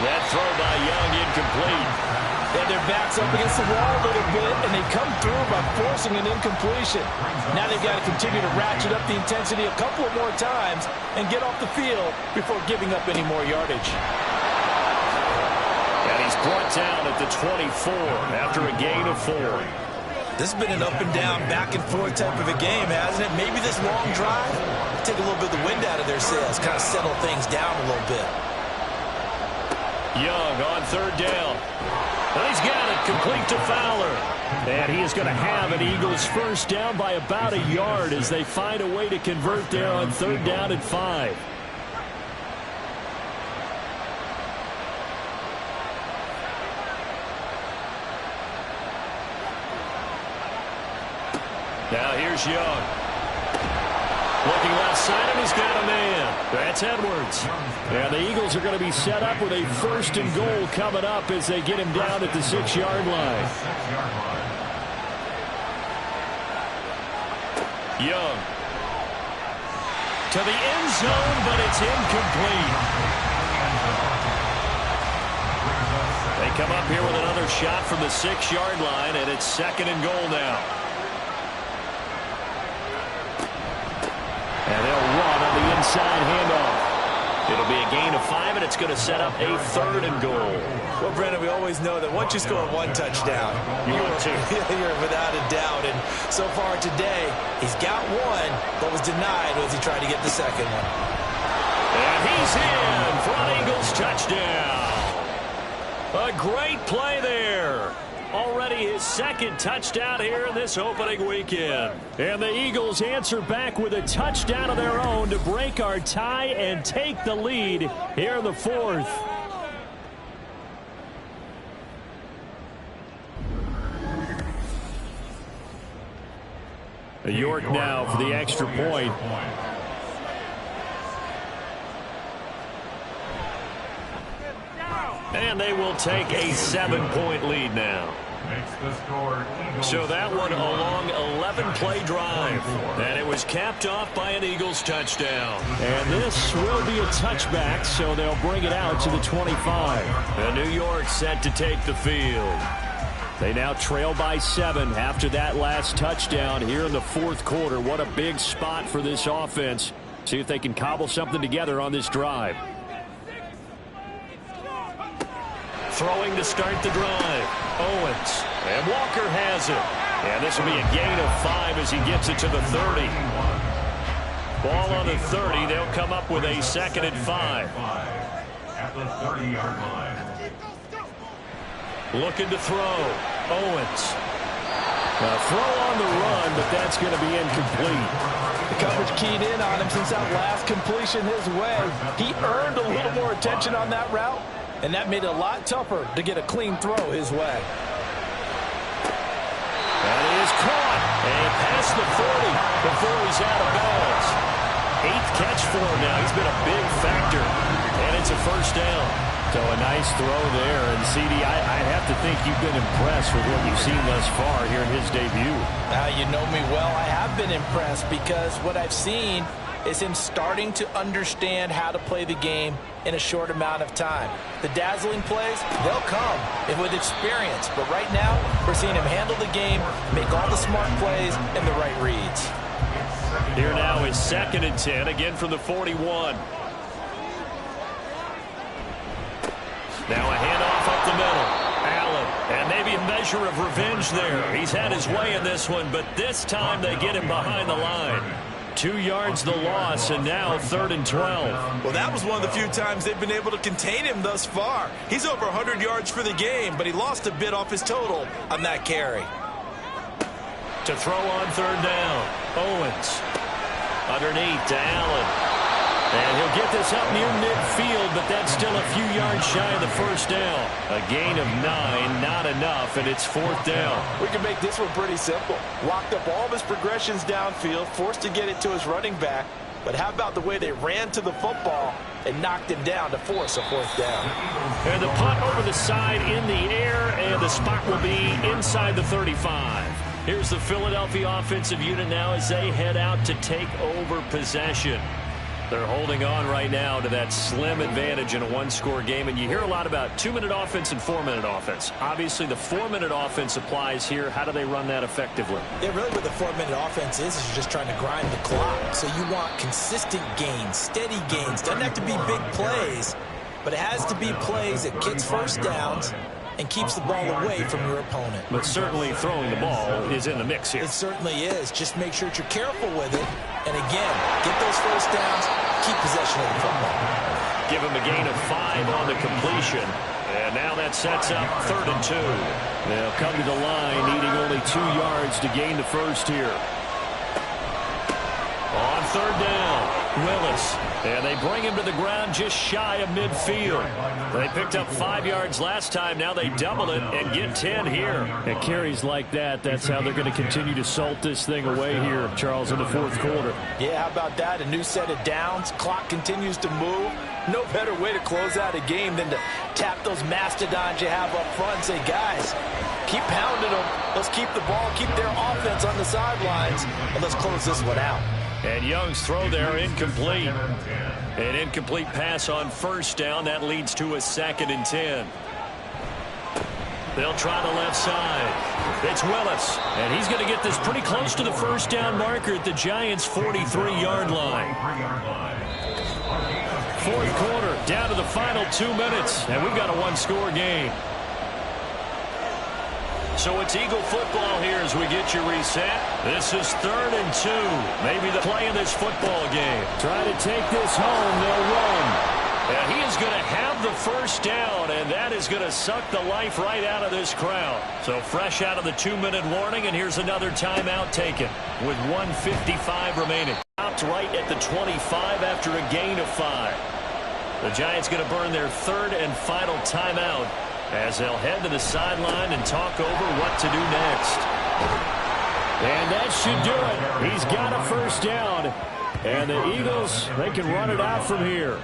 That throw by Young incomplete. And their backs up against the wall a little bit, and they come through by forcing an incompletion. Now they've got to continue to ratchet up the intensity a couple of more times and get off the field before giving up any more yardage. And he's brought down at the 24 after a gain of 4. This has been an up and down, back and forth type of a game, hasn't it? Maybe this long drive take a little bit of the wind out of their sails, kind of settle things down a little bit. Young on third down. And he's got it complete to Fowler. And he is going to have an Eagles first down by about a yard as they find a way to convert there on third down and 5. Now here's Young. Looking left side, and he's got a man. That's Edwards. And the Eagles are going to be set up with a 1st and goal coming up as they get him down at the 6-yard line. Young. To the end zone, but it's incomplete. They come up here with another shot from the 6-yard line, and it's 2nd and goal now. And they'll run on the inside handoff. It'll be a gain of 5, and it's going to set up a 3rd and goal. Well, Brandon, we always know that once you score one touchdown, you're without a doubt. And so far today, he's got one, but was denied as he tried to get the second one. And he's in for an Eagles touchdown. A great play there. Already his 2nd touchdown here in this opening weekend. And the Eagles answer back with a touchdown of their own to break our tie and take the lead here in the 4th. York now for the extra point. And they will take a 7-point lead now. So that one a long 11-play drive. And it was capped off by an Eagles touchdown. And this will be a touchback, so they'll bring it out to the 25. And New York set to take the field. They now trail by 7 after that last touchdown here in the fourth quarter. What a big spot for this offense. See if they can cobble something together on this drive. Throwing to start the drive. Owens. And Walker has it. And this will be a gain of 5 as he gets it to the 30. Ball on the 30. They'll come up with a 2nd and 5. At the 30-yard line. Looking to throw. Owens. Throw on the run, but that's going to be incomplete. The coverage keyed in on him since that last completion his way. He earned a little more attention on that route, and that made it a lot tougher to get a clean throw his way. That is caught. And past the 40 before he's out of bounds. 8th catch for him now. He's been a big factor. And it's a first down. So a nice throw there. And, CD, I have to think you've been impressed with what you've seen thus far here in his debut. You know me well. I have been impressed because what I've seen is him starting to understand how to play the game in a short amount of time. The dazzling plays, they'll come with experience. But right now, we're seeing him handle the game, make all the smart plays, and the right reads. Here now is 2nd and 10, again from the 41. Now a handoff up the middle. Allen, and maybe a measure of revenge there. He's had his way in this one, but this time they get him behind the line. 2 yards the loss, and now 3rd and 12. Well, that was one of the few times they've been able to contain him thus far. He's over 100 yards for the game, but he lost a bit off his total on that carry. To throw on 3rd down. Owens. Underneath to Allen. And he'll get this up near midfield, but that's still a few yards shy of the first down. A gain of 9, not enough, and it's 4th down. We can make this one pretty simple. Walked up all of his progressions downfield, forced to get it to his running back. But how about the way they ran to the football and knocked him down to force a 4th down? And the punt over the side in the air, and the spot will be inside the 35. Here's the Philadelphia offensive unit now as they head out to take over possession. They're holding on right now to that slim advantage in a one-score game. And you hear a lot about 2-minute offense and 4-minute offense. Obviously, the 4-minute offense applies here. How do they run that effectively? Yeah, really what the 4-minute offense is you're just trying to grind the clock. So you want consistent gains, steady gains. Doesn't have to be big plays, but it has to be plays that gets first downs and keeps the ball away from your opponent. But certainly throwing the ball is in the mix here. It certainly is. Just make sure that you're careful with it. And again, get those first downs, keep possession of the football. Give him a gain of 5 on the completion. And now that sets up 3rd and 2. They'll come to the line, needing only 2 yards to gain the first here. On 3rd down, Willis. And they bring him to the ground just shy of midfield. They picked up 5 yards last time. Now they double it and get 10 here. And carries like that, that's how they're going to continue to salt this thing away here, Charles, in the fourth quarter. Yeah, how about that? A new set of downs. Clock continues to move. No better way to close out a game than to tap those mastodons you have up front and say, guys, keep pounding them. Let's keep the ball, keep their offense on the sidelines, and let's close this one out. And Young's throw there incomplete. An incomplete pass on 1st down. That leads to a 2nd and 10. They'll try the left side. It's Willis. And he's going to get this pretty close to the 1st down marker at the Giants' 43-yard line. 4th quarter, down to the final 2 minutes. And we've got a one-score game. So it's Eagle football here as we get you reset. This is 3rd and 2. Maybe the play in this football game. Try to take this home. They'll run. And he is going to have the 1st down, and that is going to suck the life right out of this crowd. So fresh out of the 2-minute warning, and here's another timeout taken with 1:55 remaining. Stopped right at the 25 after a gain of 5. The Giants going to burn their 3rd and final timeout as they'll head to the sideline and talk over what to do next. And that should do it. He's got a 1st down. And the Eagles, they can run it out from here.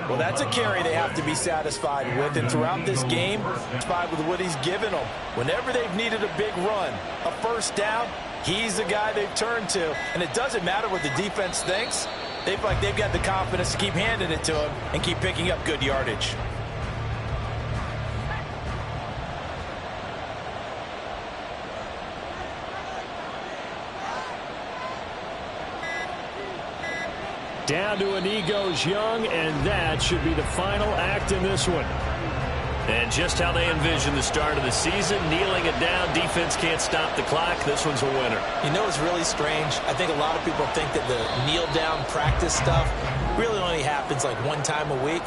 Well, that's a carry they have to be satisfied with. And throughout this game, satisfied with what he's given them. Whenever they've needed a big run, a 1st down, he's the guy they've turned to. And it doesn't matter what the defense thinks. They feel like they've got the confidence to keep handing it to him and keep picking up good yardage. Down to a knee goes Young, and that should be the final act in this one. And just how they envision the start of the season, kneeling it down, defense can't stop the clock. This one's a winner. You know, it's really strange. I think a lot of people think that the kneel-down practice stuff really only happens like one time a week.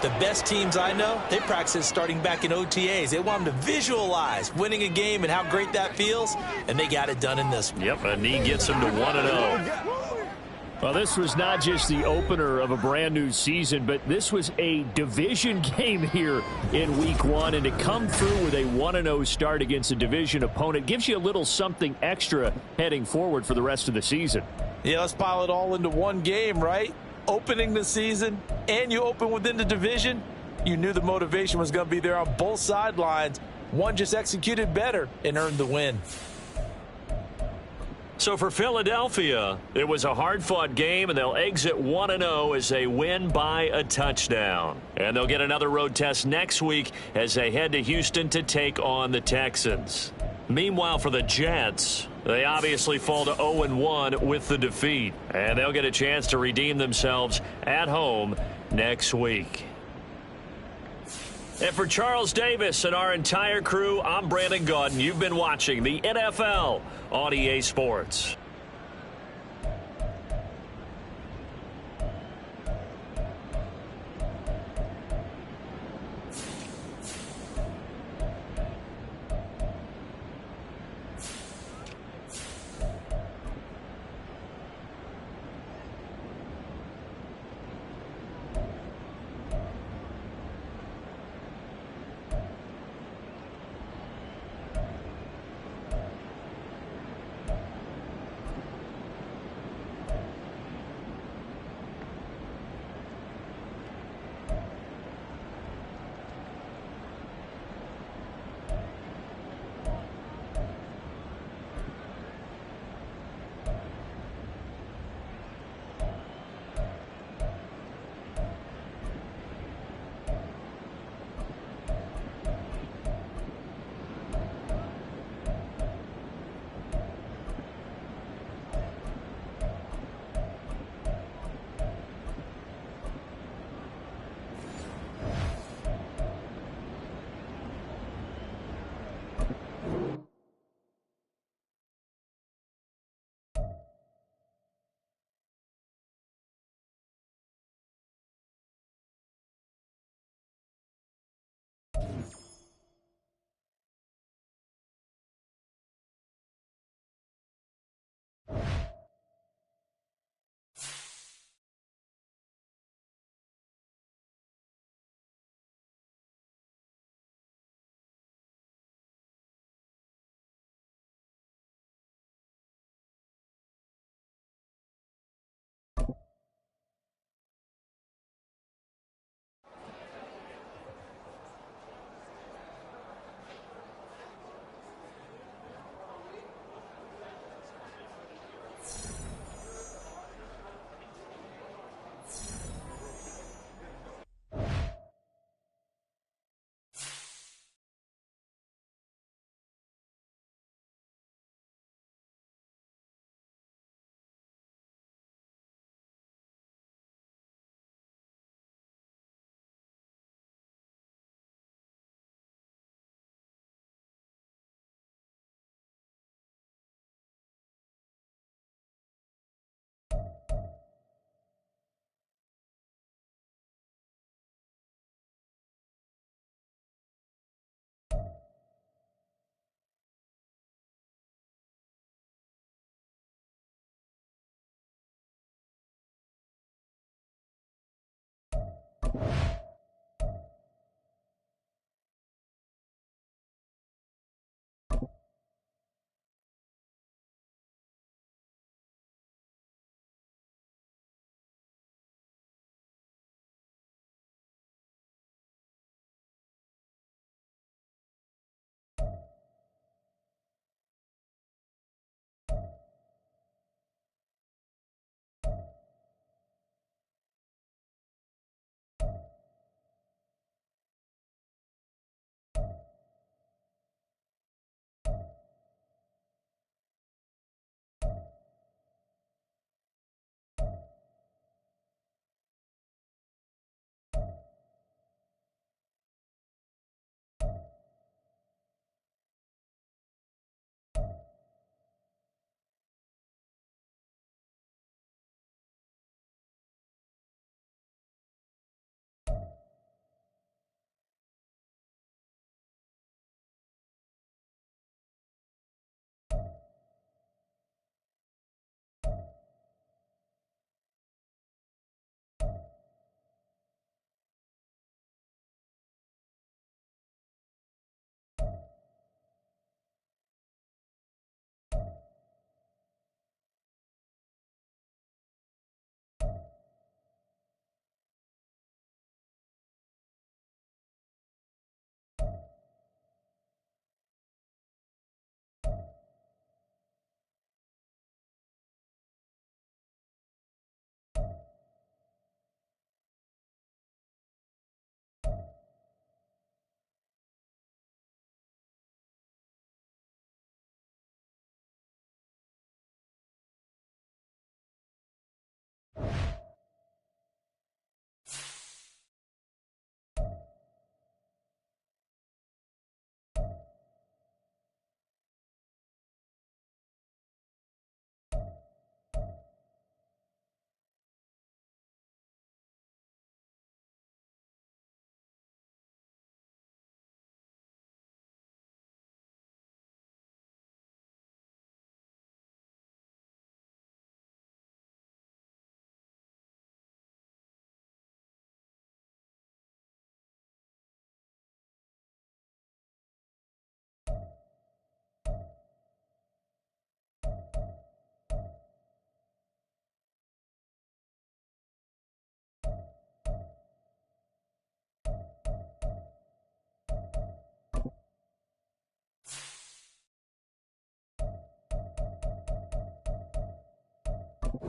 The best teams I know, they practice it starting back in OTAs. They want them to visualize winning a game and how great that feels, and they got it done in this one. Yep, a knee gets them to 1-0. Well, this was not just the opener of a brand new season, but this was a division game here in week 1. And to come through with a 1-0 start against a division opponent gives you a little something extra heading forward for the rest of the season. Yeah, let's pile it all into one game, right? Opening the season, and you open within the division. You knew the motivation was going to be there on both sidelines. One just executed better and earned the win. So for Philadelphia, it was a hard-fought game, and they'll exit 1-0 as they win by a touchdown. And they'll get another road test next week as they head to Houston to take on the Texans. Meanwhile, for the Jets, they obviously fall to 0-1 with the defeat, and they'll get a chance to redeem themselves at home next week. And for Charles Davis and our entire crew, I'm Brandon Gaudin. You've been watching the NFL on EA Sports.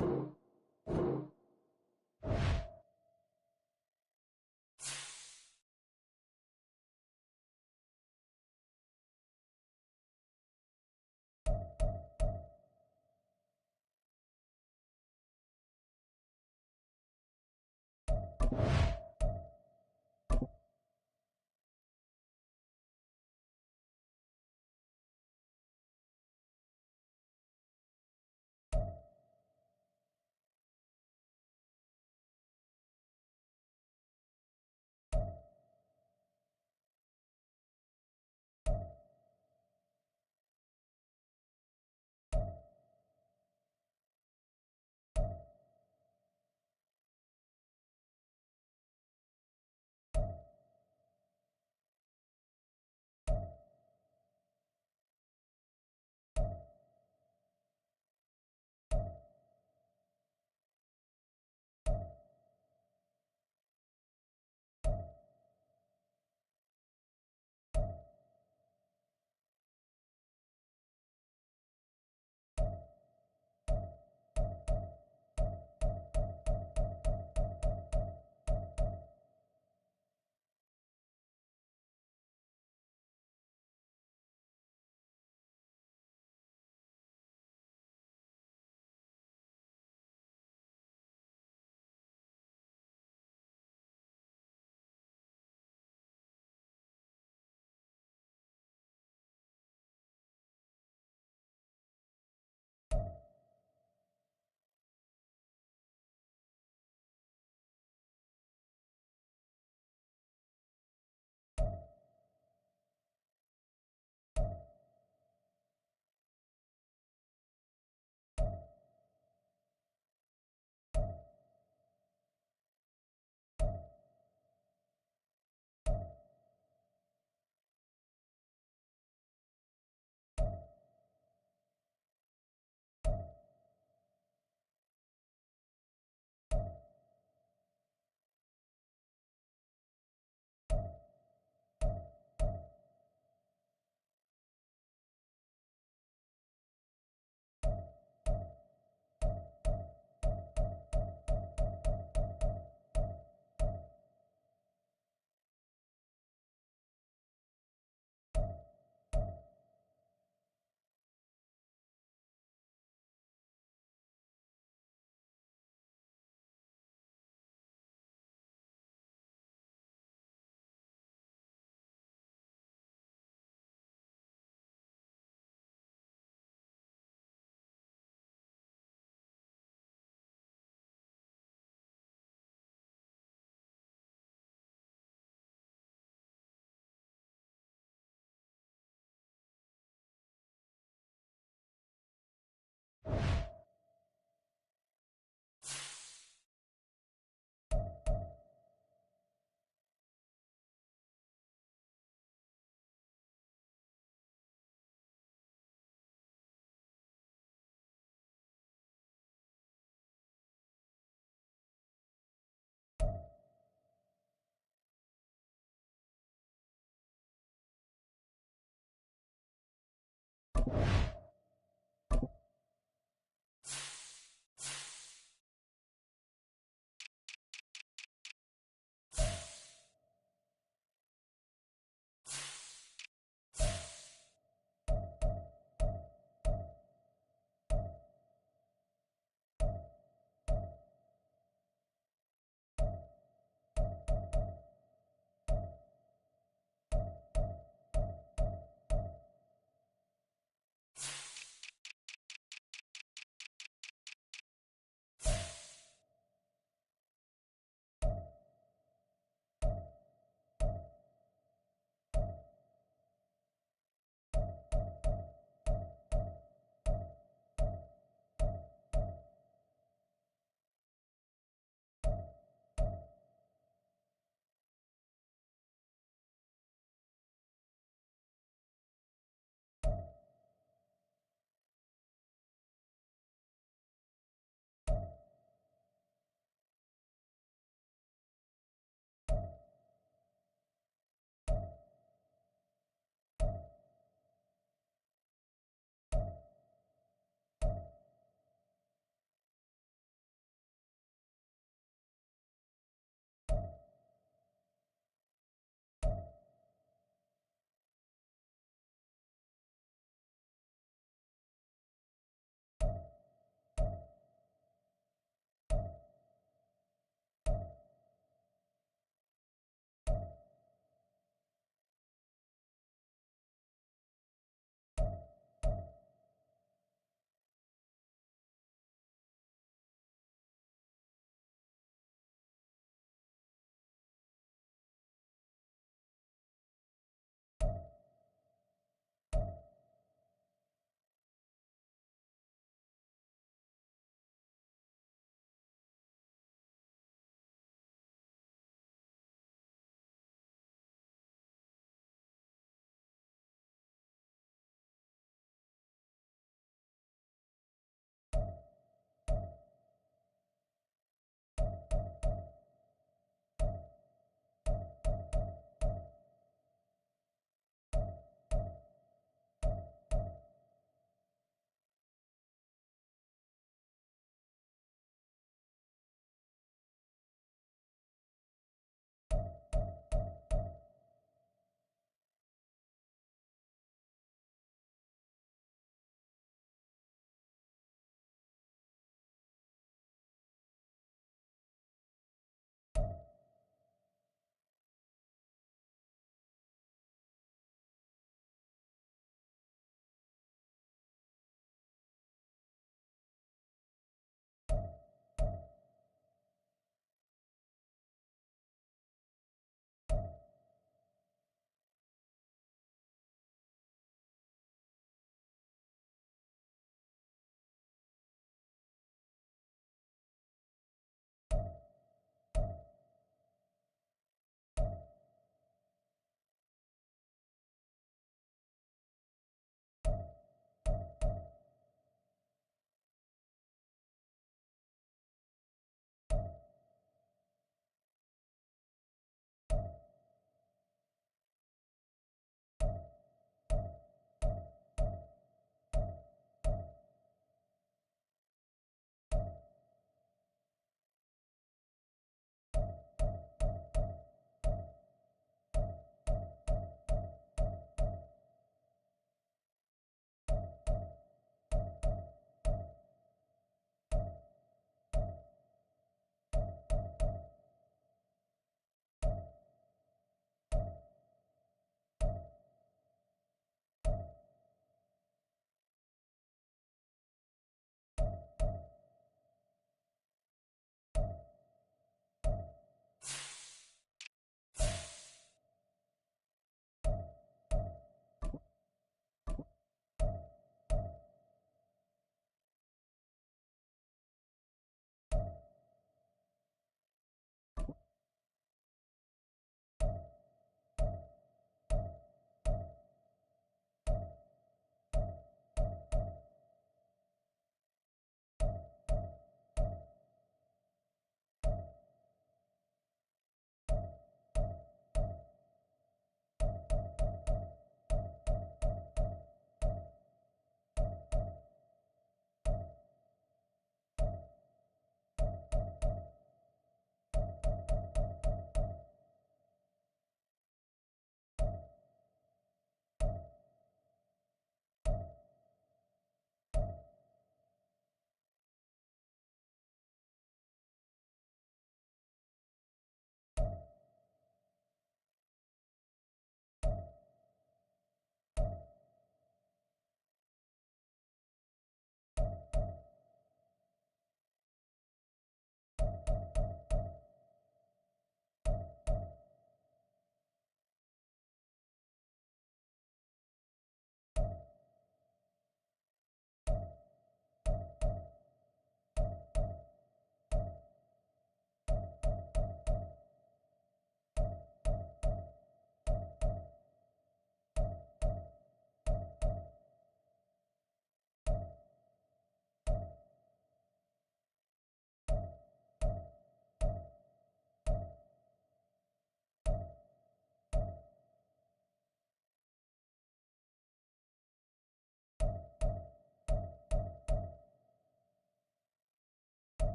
you